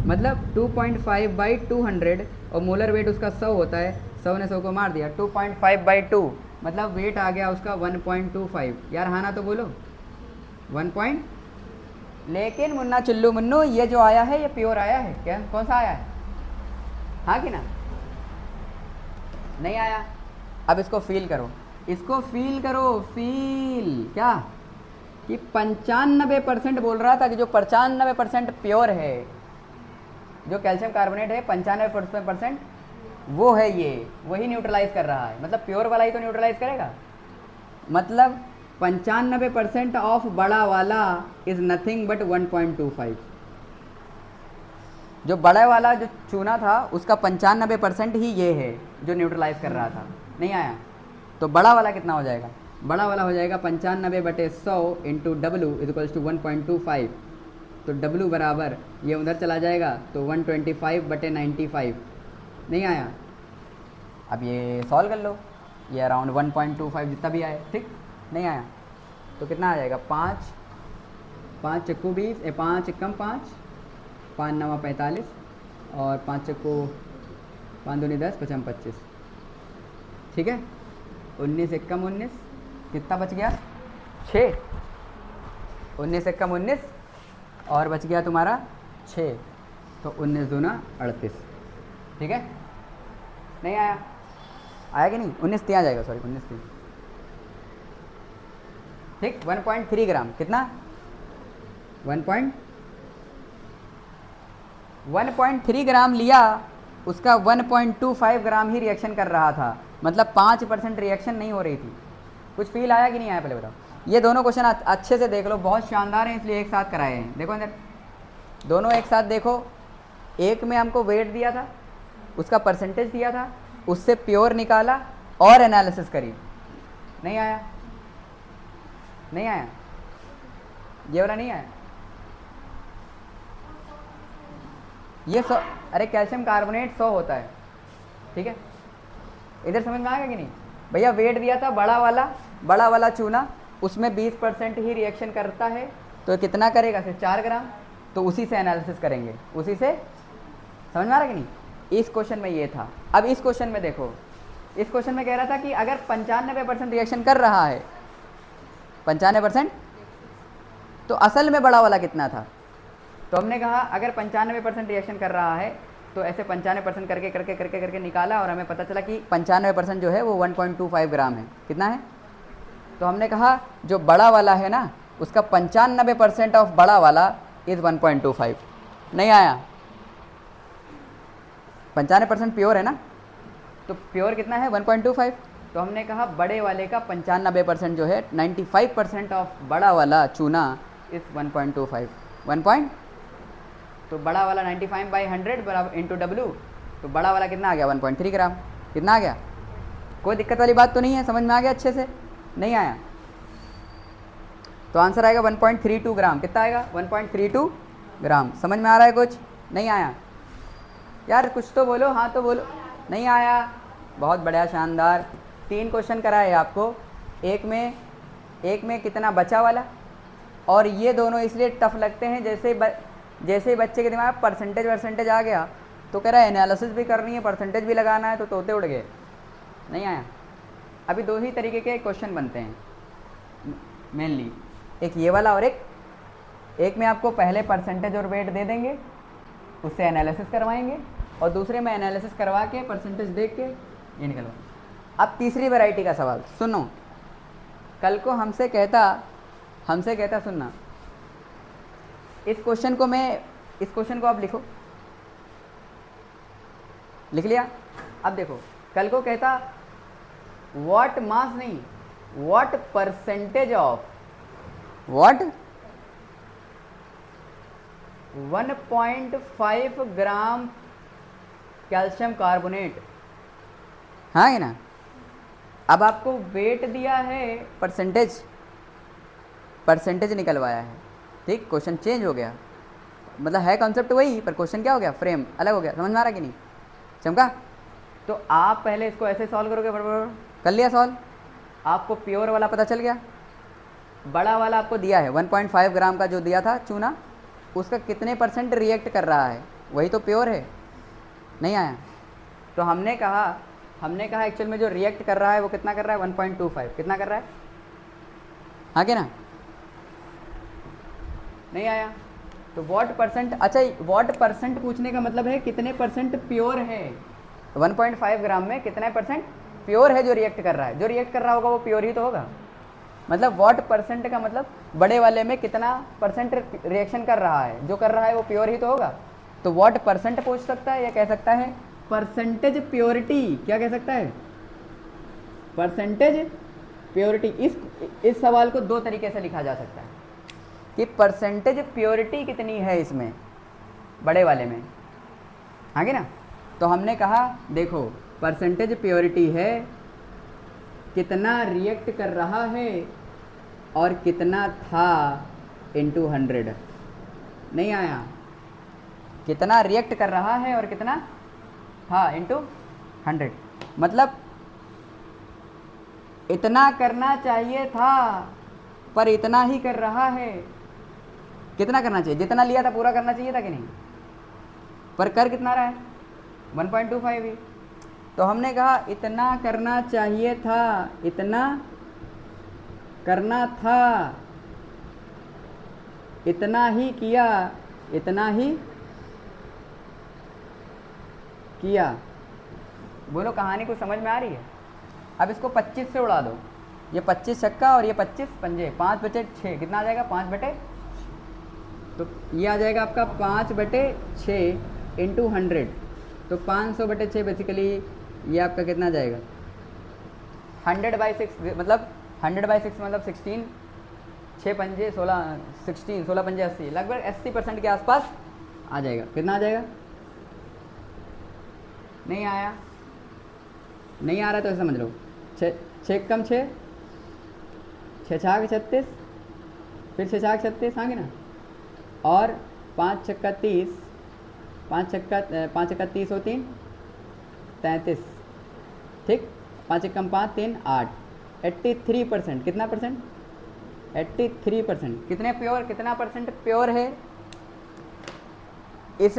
मतलब 2.5/200, और मोलर वेट उसका 100 होता है, 100 ने 100 को मार दिया, 2.5/2 मतलब वेट आ गया उसका 1.25। यार हाँ ना तो बोलो 1. लेकिन मुन्ना चुल्लू मुन्नू, ये जो आया है ये प्योर आया है क्या, कौन सा आया है, हाँ कि ना? नहीं आया। अब इसको फील करो, इसको फील करो, फील क्या, कि 95% बोल रहा था कि जो 95% प्योर है, जो कैल्शियम कार्बोनेट है 95% वो है, ये वही न्यूट्रलाइज कर रहा है, मतलब प्योर वाला ही तो न्यूट्रलाइज करेगा। मतलब 95% ऑफ बड़ा वाला इज नथिंग बट 1.25। जो बड़ा वाला जो चूना था उसका 95% ही ये है जो न्यूट्रलाइज कर रहा था। नहीं आया? तो बड़ा वाला कितना हो जाएगा, बड़ा वाला हो जाएगा 95/100 into W is equals to 1.25। तो W बराबर ये उधर चला जाएगा, तो 125/95। नहीं आया? अब ये सॉल्व कर लो, ये अराउंड 1.25 जितना भी आए, ठीक। नहीं आया तो कितना आ जाएगा, 5 चक्कू 20, 5 कम 5, 5 9 45, और 5 चक्कू 5 दूनी 10, 5 25, ठीक है। 19 कम 19, कितना बच गया, 6। 19 कम 19 और बच गया तुम्हारा 6, तो 19 दूना 38, ठीक है। नहीं आया? आया कि नहीं? 19 3 आ जाएगा, सॉरी 19 3, ठीक। 1.3 ग्राम, कितना, 1.3 ग्राम लिया, उसका 1.25 ग्राम ही रिएक्शन कर रहा था, मतलब 5% रिएक्शन नहीं हो रही थी। कुछ फील आया कि नहीं आया, पहले बताओ। ये दोनों क्वेश्चन अच्छे से देख लो, बहुत शानदार हैं, इसलिए एक साथ कराए हैं। देखो अंदर दोनों एक साथ देखो, एक में हमको वेट दिया था, उसका परसेंटेज दिया था, उससे प्योर निकाला और एनालिसिस करी। नहीं आया? नहीं आया? ये वाला नहीं आया? ये 100, अरे कैल्शियम कार्बोनेट 100 होता है, ठीक है। इधर समझ में आ गया कि नहीं भैया? वेट दिया था बड़ा वाला चूना, उसमें 20% ही रिएक्शन करता है, तो कितना करेगा, सिर्फ 4 ग्राम, तो उसी से एनालिसिस करेंगे, उसी से। समझ में आ रहा कि नहीं? इस क्वेश्चन में ये था। अब इस क्वेश्चन में देखो, इस क्वेश्चन में कह रहा था कि अगर 95% रिएक्शन कर रहा है, 95%, तो असल में बड़ा वाला कितना था? तो हमने कहा अगर 95% रिएक्शन कर रहा है तो ऐसे 95% करके निकाला, और हमें पता चला कि 95% जो है वो 1.25 ग्राम है। कितना है? तो हमने कहा जो बड़ा वाला है ना, उसका 95% ऑफ बड़ा वाला इज़ 1.25। नहीं आया? 95% प्योर है ना, तो प्योर कितना है, 1.25। तो हमने कहा बड़े वाले का 95% जो है, 95% ऑफ बड़ा वाला चूना इस 1.25। 1 तो बड़ा वाला 95/100 बराबर इंटू W, तो बड़ा वाला कितना आ गया, 1.3 ग्राम। कितना आ गया? कोई दिक्कत वाली बात तो नहीं है, समझ में आ गया अच्छे से? नहीं आया तो आंसर आएगा 1.32 ग्राम। कितना आएगा? 1.32 ग्राम। समझ में आ रहा है कुछ? नहीं आया यार, कुछ तो बोलो, हाँ तो बोलो। नहीं आया, बहुत बढ़िया, शानदार। 3 क्वेश्चन कराए आपको, एक में कितना बचा वाला, और ये दोनों इसलिए टफ लगते हैं जैसे बच्चे के दिमाग में परसेंटेज आ गया तो कह रहा है एनालिसिस भी करनी है, परसेंटेज भी लगाना है, तो तोते उड़ गए। नहीं आया। अभी 2 ही तरीके के क्वेश्चन बनते हैं मेनली, एक ये वाला और एक में आपको पहले परसेंटेज और वेट दे देंगे, उससे एनालिसिस करवाएंगे, और दूसरे में एनालिसिस करवा के परसेंटेज देख के ये निकलवा। अब तीसरी वैरायटी का सवाल सुनो। कल को हमसे कहता सुनना, इस क्वेश्चन को आप लिखो, लिख लिया? अब देखो, कल को कहता व्हाट मास नहीं, what percentage of 1.5 gram calcium carbonate, हाँ है ना? अब आपको वेट दिया है, परसेंटेज निकलवाया है, ठीक? क्वेश्चन चेंज हो गया, मतलब है कॉन्सेप्ट वही, पर क्वेश्चन क्या हो गया, फ्रेम अलग हो गया। समझ में आ रहा कि नहीं? चमका? तो आप पहले इसको ऐसे सॉल्व करोगे, बराबर कर लिया सॉल्व, आपको प्योर वाला पता चल गया। बड़ा वाला आपको दिया है 1.5 ग्राम का, जो दिया था चूना, उसका कितने % रिएक्ट कर रहा है, वही तो प्योर है। नहीं आया? तो हमने कहा एक्चुअल में जो रिएक्ट कर रहा है वो कितना कर रहा है, 1.25। कितना कर रहा है? हाँ क्या ना? नहीं आया? तो व्हाट परसेंट, अच्छा व्हाट परसेंट पूछने का मतलब है कितने % प्योर है, 1.5 ग्राम में कितने % प्योर है जो रिएक्ट कर रहा है। जो रिएक्ट कर रहा होगा वो प्योर ही तो होगा। मतलब व्हाट परसेंट का मतलब बड़े वाले में कितना % रिएक्शन कर रहा है, जो कर रहा है वो प्योर ही तो होगा। तो व्हाट परसेंट पूछ सकता है, या कह सकता है परसेंटेज प्योरिटी। क्या कह सकता है? Percentage purity. इस सवाल को 2 तरीके से लिखा जा सकता है कि परसेंटेज प्योरिटी कितनी है इसमें, बड़े वाले में, आगे ना? तो हमने कहा देखो, परसेंटेज प्योरिटी है कितना रिएक्ट कर रहा है और कितना था इंटू 100। नहीं आया? कितना रिएक्ट कर रहा है और कितना था इंटू 100। मतलब इतना करना चाहिए था पर इतना ही कर रहा है। कितना करना चाहिए? जितना लिया था पूरा करना चाहिए था कि नहीं? पर कर कितना रहा है? 1.25 ही। तो हमने कहा इतना करना चाहिए था, इतना करना था, इतना ही किया, इतना ही किया। बोलो कहानी को समझ में आ रही है? अब इसको 25 से उड़ा दो, ये 25 छक्का और ये 25 पंजे, 5/6 कितना आ जाएगा? 5/, तो ये आ जाएगा आपका 5/6 इंटू 100, तो 500/6 बेसिकली ये आपका कितना जाएगा? 100/6 मतलब 100/6 मतलब 16, 6 पंजे 16, 16 पंजे 80, लगभग 80% के आसपास आ जाएगा। कितना आ जाएगा? नहीं आया? नहीं आ रहा तो ऐसा समझ लो, 6 कम 6, 6 छाक 36, फिर 6 छाक 36, हाँ ना? और 5 छक्का 30, 5 छक्का 30 होती 33, ठीक? 5 कम 5 3 8, 83%। कितना %? 83%। कितने प्योर, कितना % प्योर है? इस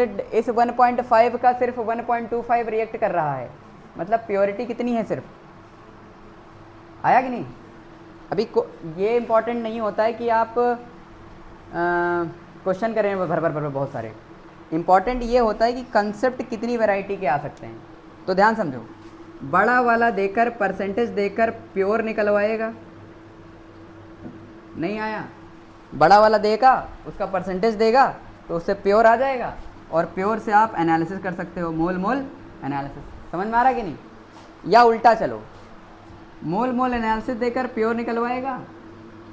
1.5 का सिर्फ 1.25 रिएक्ट कर रहा है, मतलब प्योरिटी कितनी है सिर्फ। आया कि नहीं? अभी ये इंपॉर्टेंट नहीं होता है कि आप क्वेश्चन करें भर बहुत सारे। इंपॉर्टेंट ये होता है कि कंसेप्ट कितनी वैरायटी के आ सकते हैं। तो ध्यान समझो, बड़ा वाला देकर परसेंटेज देकर प्योर निकलवाएगा। नहीं आया? बड़ा वाला देगा, उसका परसेंटेज देगा तो उससे प्योर आ जाएगा, और प्योर से आप एनालिसिस कर सकते हो, मोल एनालिसिस। समझ में आ रहा है कि नहीं? या उल्टा चलो, मोल एनालिसिस देकर प्योर निकलवाएगा,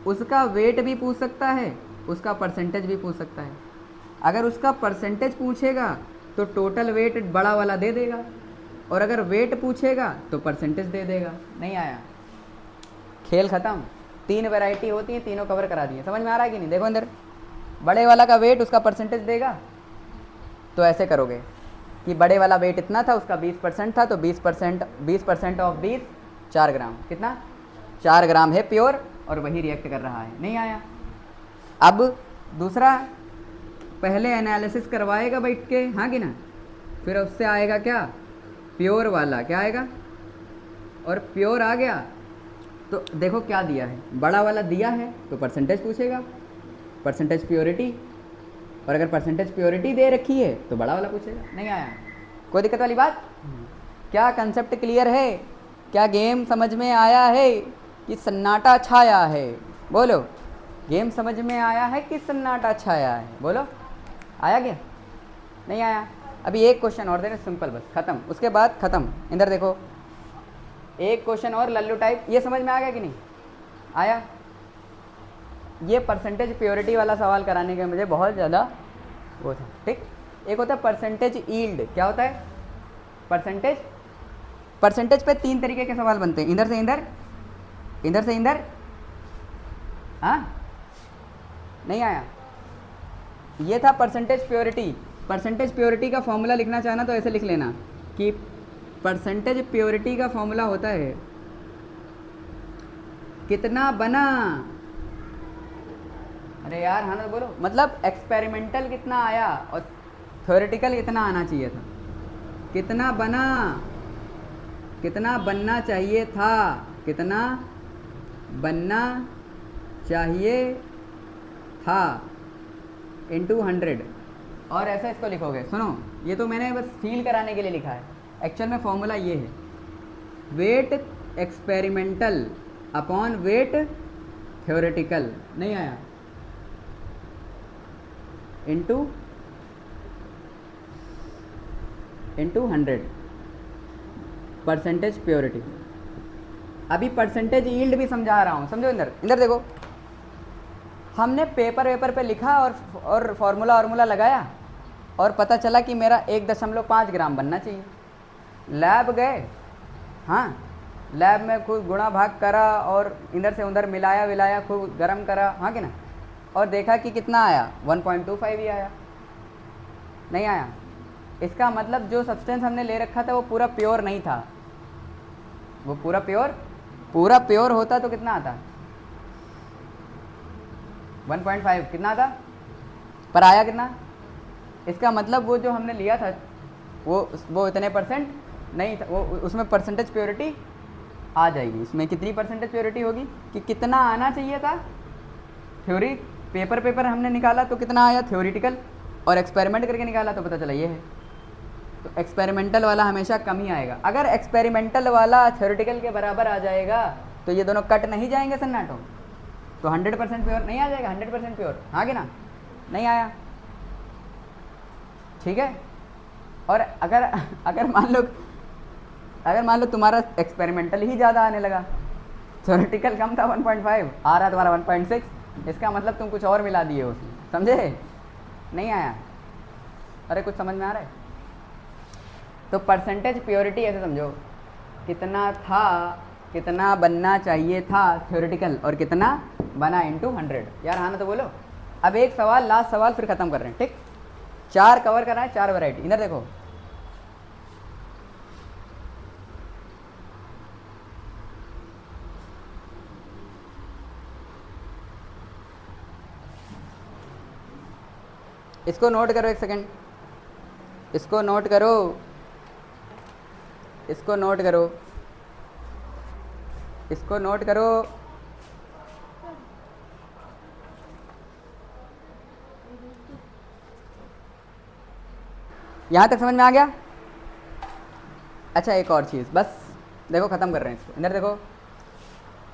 उसका वेट भी पूछ सकता है, उसका परसेंटेज भी पूछ सकता है। अगर उसका परसेंटेज पूछेगा तो टोटल वेट बड़ा वाला दे देगा, और अगर वेट पूछेगा तो परसेंटेज दे देगा। नहीं आया, खेल ख़त्म। 3 वैरायटी होती है, तीनों कवर करा दिए। समझ में आ रहा है कि नहीं? देखो अंदर, बड़े वाला का वेट उसका परसेंटेज देगा, तो ऐसे करोगे कि बड़े वाला वेट इतना था, उसका 20% था, तो 20% ऑफ 20 4 ग्राम। कितना? 4 ग्राम है प्योर, और वही रिएक्ट कर रहा है। नहीं आया। अब दूसरा, पहले एनालिसिस करवाएगा बैठ के, हाँ कि ना, फिर उससे आएगा क्या, प्योर वाला। क्या आएगा? और प्योर आ गया तो देखो क्या दिया है, बड़ा वाला दिया है तो परसेंटेज पूछेगा, परसेंटेज प्योरिटी। और अगर परसेंटेज प्योरिटी दे रखी है तो बड़ा वाला पूछेगा। नहीं आया? कोई दिक्कत वाली बात? क्या कंसेप्ट क्लियर है? क्या गेम समझ में आया है कि सन्नाटा छाया है? बोलो, गेम समझ में आया है कि सन्नाटा छाया है? बोलो, आया क्या? नहीं आया? अभी एक क्वेश्चन और देना, सिंपल, बस खत्म। उसके बाद खत्म। इधर देखो, एक क्वेश्चन और लल्लू टाइप। ये समझ में आ गया कि नहीं आया? ये परसेंटेज प्योरिटी वाला सवाल कराने के मुझे बहुत ज़्यादा वो था। ठीक, एक होता है परसेंटेज यील्ड। क्या होता है? परसेंटेज पे 3 तरीके के सवाल बनते हैं, इधर से इधर, इधर से इधर। हाँ, नहीं आया? ये था परसेंटेज प्योरिटी। परसेंटेज प्योरिटी का फॉर्मूला लिखना चाहना तो ऐसे लिख लेना कि परसेंटेज प्योरिटी का फॉर्मूला होता है कितना बना। अरे यार हाँ ना बोलो, मतलब एक्सपेरिमेंटल कितना आया और थ्योरेटिकल कितना आना चाहिए था। कितना बना, कितना बनना चाहिए था, कितना बनना चाहिए था इंटू 100। और ऐसा इसको लिखोगे। सुनो, ये तो मैंने बस फील कराने के लिए लिखा है, एक्चुअल में फॉर्मूला ये है, weight experimental upon weight theoretical. नहीं आया? Into 100 percentage purity. अभी परसेंटेज यील्ड भी समझा रहा हूँ, समझो। इधर देखो, हमने पेपर पे लिखा और फार्मूला लगाया और पता चला कि मेरा 1.5 ग्राम बनना चाहिए। लैब गए, हाँ, लैब में खूब गुणा भाग करा और इधर से उधर मिलाया विलाया, खूब गर्म करा, हाँ कि ना, और देखा कि कितना आया, 1.25 ही आया। नहीं आया? इसका मतलब जो सब्सटेंस हमने ले रखा था वो पूरा प्योर नहीं था। वो पूरा प्योर होता तो कितना आता? 1.5। कितना आता? पर आया कितना? इसका मतलब वो जो हमने लिया था वो इतने परसेंट नहीं था, वो उसमें परसेंटेज प्योरिटी आ जाएगी। इसमें कितनी परसेंटेज प्योरिटी होगी कि कितना आना चाहिए था। थ्योरी पेपर हमने निकाला तो कितना आया थ्योरेटिकल, और एक्सपेरिमेंट करके निकाला तो पता चला ये है। तो एक्सपेरिमेंटल वाला हमेशा कम ही आएगा। अगर एक्सपेरिमेंटल वाला थ्योरेटिकल के बराबर आ जाएगा तो ये दोनों कट नहीं जाएंगे सन्नाटो, तो 100% प्योर नहीं आ जाएगा। 100% प्योर, हाँ कि ना? नहीं आया? ठीक है। और अगर मान लो तुम्हारा एक्सपेरिमेंटल ही ज़्यादा आने लगा, थ्योरेटिकल कम था 1.5, आ रहा तुम्हारा 1.6, इसका मतलब तुम कुछ और मिला दिए उसमें, समझे? नहीं आया? अरे कुछ समझ में आ रहा है? तो परसेंटेज प्योरिटी ऐसे समझो, कितना था, कितना बनना चाहिए था थ्योरेटिकल, और कितना बना इंटू 100। यार हाँ ना तो बोलो। अब एक सवाल, लास्ट सवाल, फिर ख़त्म कर रहे हैं। ठीक, 4 कवर करना है, 4 वैरायटी। इधर देखो, इसको नोट करो, एक सेकेंड, इसको नोट करो, इसको नोट करो, इसको नोट करो। यहाँ तक समझ में आ गया? अच्छा, एक और चीज़, बस देखो ख़त्म कर रहे हैं इसको। इधर देखो,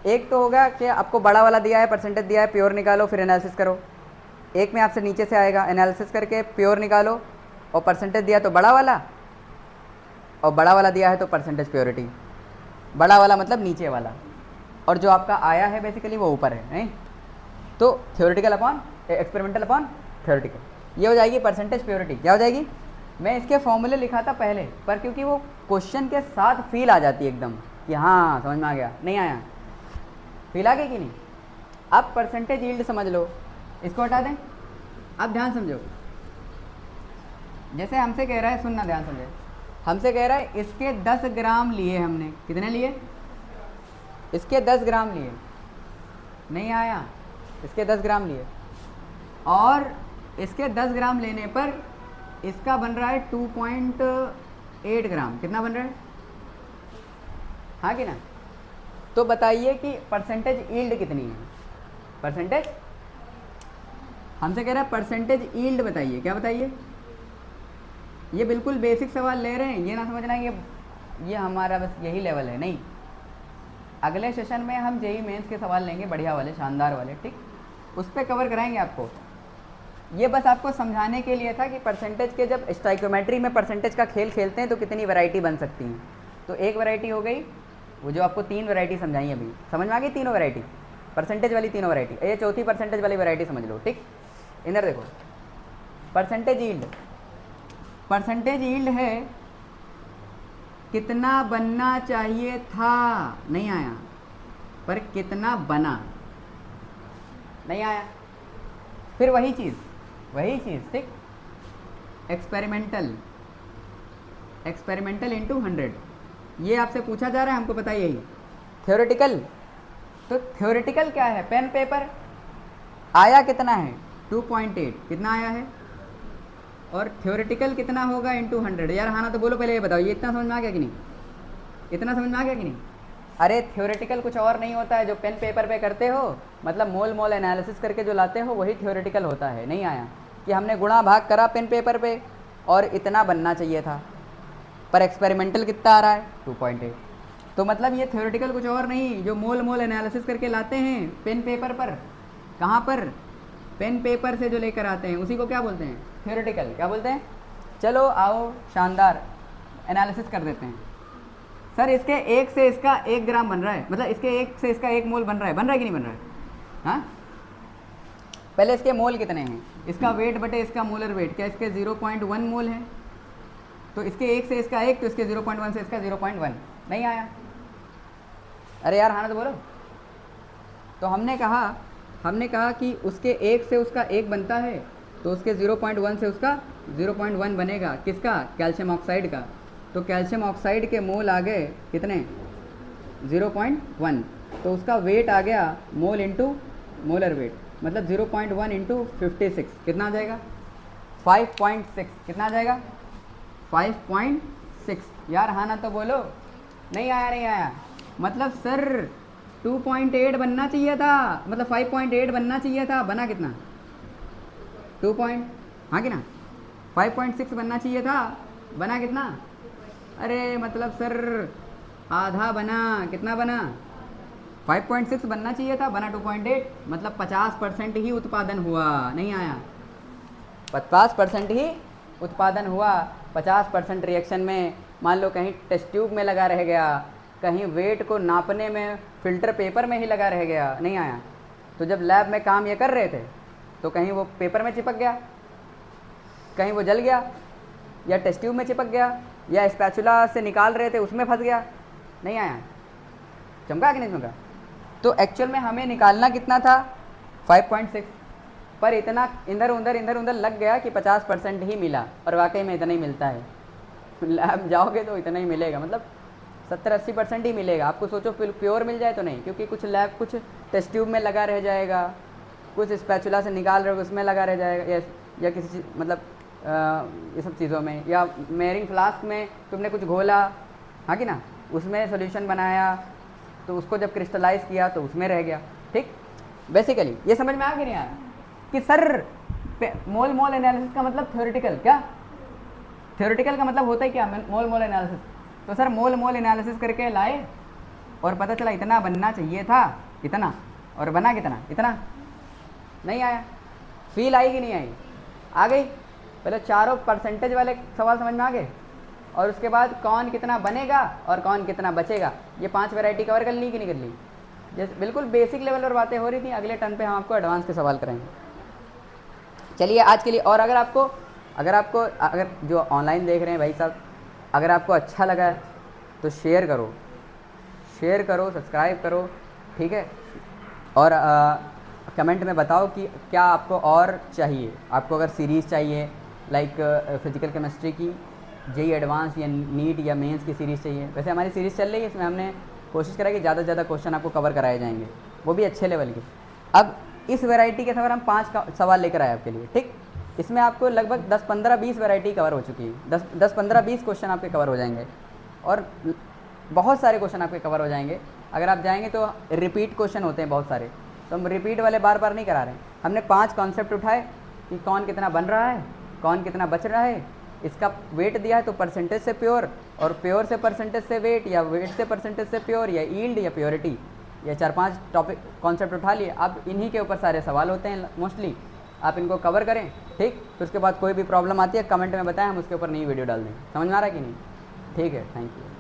एक तो होगा कि आपको बड़ा वाला दिया है, परसेंटेज दिया है, प्योर निकालो फिर एनालिसिस करो। एक में आपसे नीचे से आएगा, एनालिसिस करके प्योर निकालो, और परसेंटेज दिया तो बड़ा वाला, और बड़ा वाला दिया है तो परसेंटेज प्योरिटी। बड़ा वाला मतलब नीचे वाला, और जो आपका आया है बेसिकली वो ऊपर है, नहीं? तो theoretical upon experimental upon theoretical, ये हो जाएगी परसेंटेज प्योरिटी। क्या हो जाएगी? मैं इसके फॉर्मूले लिखा था पहले, पर क्योंकि वो क्वेश्चन के साथ फील आ जाती है एकदम कि हाँ समझ में आ गया, नहीं आया, फील आ गई कि नहीं। अब परसेंटेज यील्ड समझ लो, इसको हटा दें। अब ध्यान समझो, जैसे हमसे कह रहा है, सुनना ध्यान समझे, हमसे कह रहा है इसके 10 ग्राम लिए हमने, कितने लिए, इसके 10 ग्राम लिए, नहीं आया, इसके 10 ग्राम लिए, और इसके 10 ग्राम लेने पर इसका बन रहा है 2.8 ग्राम, कितना बन रहा है, हाँ कि ना। तो बताइए कि परसेंटेज यील्ड कितनी है, परसेंटेज, हमसे कह रहा है परसेंटेज यील्ड बताइए, क्या बताइए। ये बिल्कुल बेसिक सवाल ले रहे हैं, ये ना समझना ये हमारा बस यही लेवल है, नहीं। अगले सेशन में हम जेईई मेंस के सवाल लेंगे, बढ़िया वाले, शानदार वाले, ठीक, उस पर कवर कराएंगे आपको। ये बस आपको समझाने के लिए था कि परसेंटेज के, जब स्टाइकोमेट्री में परसेंटेज का खेल खेलते हैं तो कितनी वैरायटी बन सकती हैं। तो एक वैरायटी हो गई वो जो आपको 3 वैरायटी समझाई अभी, समझ में आ गई तीनों वैरायटी, परसेंटेज वाली तीनों वैरायटी। ये चौथी परसेंटेज वाली वैरायटी समझ लो, ठीक। इधर देखो, परसेंटेज यील्ड, परसेंटेज यील्ड है कितना बनना चाहिए था, नहीं आया, पर कितना बना, नहीं आया। फिर वही चीज़, ठीक, एक्सपेरिमेंटल, एक्सपेरिमेंटल इंटू 100, ये आपसे पूछा जा रहा है, हमको पता है यही। थ्योरेटिकल, तो थ्योरेटिकल क्या है, पेन पेपर आया कितना है 2.8, कितना आया है, और थ्योरेटिकल कितना होगा इंटू 100। यार हाँ ना तो बोलो पहले, ये बताओ, ये इतना समझ में आ गया कि नहीं, इतना समझ में आ गया कि नहीं। अरे थ्योरेटिकल कुछ और नहीं होता है, जो पेन पेपर पे करते हो, मतलब मोल मोल एनालिसिस करके जो लाते हो, वही थ्योरेटिकल होता है। नहीं आया कि हमने गुणा भाग करा पेन पेपर पे और इतना बनना चाहिए था, पर एक्सपेरिमेंटल कितना आ रहा है 2.8। तो मतलब ये थ्योरेटिकल कुछ और नहीं, जो मोल मोल एनालिसिस करके लाते हैं पेन पेपर पर, कहाँ पर, पेन पेपर से जो लेकर आते हैं, उसी को क्या बोलते हैं, थ्योरेटिकल। क्या बोलते हैं, चलो आओ शानदार एनालिसिस कर देते हैं। सर इसके 1 से इसका 1 ग्राम बन रहा है, मतलब इसके 1 से इसका 1 मोल बन रहा है कि नहीं बन रहा है, हाँ। पहले इसके मोल कितने हैं, इसका वेट बटे इसका मोलर वेट, क्या इसके 0.1 मोल है, तो इसके 1 से इसका 1, तो इसके 0.1 से इसका 0.1, नहीं आया। अरे यार हाँ ना तो बोलो। तो हमने कहा कि उसके 1 से उसका 1 बनता है, तो उसके 0.1 से उसका 0.1 बनेगा, किसका, कैल्शियम ऑक्साइड का। तो कैल्शियम ऑक्साइड के मोल आ गए कितने, 0.1, तो उसका वेट आ गया मोल इंटू मोलर वेट, मतलब 0.1 इंटू 56, कितना आ जाएगा 5.6, कितना आ जाएगा 5.6। यार हाँ ना तो बोलो, नहीं आया, मतलब सर 2.8 बनना चाहिए था, मतलब 5.8 बनना चाहिए था, बना कितना 2 पॉइंट, हाँ कि ना, 5.6 बनना चाहिए था, बना कितना, अरे मतलब सर आधा बना, कितना बना 5.6 बनना चाहिए था, बना 2.8, मतलब 50% ही उत्पादन हुआ, नहीं आया, 50% ही उत्पादन हुआ। 50% रिएक्शन में मान लो कहीं टेस्ट ट्यूब में लगा रह गया, कहीं वेट को नापने में फिल्टर पेपर में ही लगा रह गया, नहीं आया। तो जब लैब में काम ये कर रहे थे तो कहीं वो पेपर में चिपक गया, कहीं वो जल गया, या टेस्ट ट्यूब में चिपक गया, या स्पैचुला से निकाल रहे थे उसमें फंस गया, नहीं आया, चमका कि नहीं चमका। तो एक्चुअल में हमें निकालना कितना था 5.6, पर इतना इधर उधर लग गया कि 50% ही मिला, और वाकई में इतना ही मिलता है। लैब जाओगे तो इतना ही मिलेगा, मतलब 70-80% ही मिलेगा। आपको सोचो प्योर मिल जाए तो नहीं, क्योंकि कुछ लैब कुछ टेस्ट ट्यूब में लगा रह जाएगा, कुछ स्पैचुला से निकाल रहे हो उसमें लगा रह जाएगा, या किसी मतलब ये सब चीज़ों में, या मेरिंग फ्लास्क में तुमने कुछ घोला, हाँ कि ना, उसमें सॉल्यूशन बनाया, तो उसको जब क्रिस्टलाइज किया तो उसमें रह गया। ठीक, बेसिकली ये समझ में आ गया नहीं आया कि सर मोल मोल एनालिसिस का मतलब थ्योरेटिकल, क्या थ्योरेटिकल का मतलब होता है क्या, मोल मोल एनालिसिस। तो सर मोल मोल एनालिसिस करके लाए और पता चला इतना बनना चाहिए था, इतना, और बना कितना, इतना, नहीं आया। फील आई कि नहीं आई, आ गई। पहले चारों परसेंटेज वाले सवाल समझ में आ गए, और उसके बाद कौन कितना बनेगा और कौन कितना बचेगा, ये 5 वैरायटी कवर कर ली कि नहीं कर ली। जैसे बिल्कुल बेसिक लेवल पर बातें हो रही थी, अगले टर्न पे हम आपको एडवांस के सवाल करेंगे। चलिए आज के लिए, और अगर आपको अगर आपको, अगर जो ऑनलाइन देख रहे हैं भाई साहब, अगर आपको अच्छा लगा है तो शेयर करो, सब्सक्राइब करो, ठीक है। और कमेंट में बताओ कि क्या आपको और चाहिए, आपको अगर सीरीज़ चाहिए लाइक फिजिकल केमिस्ट्री की जेई एडवांस या नीट या मेंस की सीरीज़ चाहिए। वैसे हमारी सीरीज़ चल रही है, इसमें हमने कोशिश करा कि ज़्यादा से ज़्यादा क्वेश्चन आपको कवर कराए जाएंगे, वो भी अच्छे लेवल के। अब इस वैरायटी के सवाल हम 5 सवाल लेकर आए आपके लिए, ठीक। इसमें आपको लगभग 10, 15, 20 वैरायटी कवर हो चुकी है। 10, 15, 20 क्वेश्चन आपके कवर हो जाएंगे और बहुत सारे क्वेश्चन आपके कवर हो जाएंगे। अगर आप जाएंगे तो रिपीट क्वेश्चन होते हैं बहुत सारे, तो हम रिपीट वाले बार बार नहीं करा रहे हैं। हमने 5 कॉन्सेप्ट उठाए कि कौन कितना बन रहा है, कौन कितना बच रहा है, इसका वेट दिया है तो परसेंटेज से प्योर, और प्योर से परसेंटेज से वेट, या वेट से परसेंटेज से प्योर, या ईल्ड या प्योरिटी, ये 4-5 टॉपिक कॉन्सेप्ट उठा लिए। अब इन्हीं के ऊपर सारे सवाल होते हैं मोस्टली, आप इनको कवर करें, ठीक। फिर उसके बाद कोई भी प्रॉब्लम आती है कमेंट में बताएं, हम उसके ऊपर नई वीडियो डाल दें। समझ में आ रहा है कि नहीं? ठीक है, थैंक यू।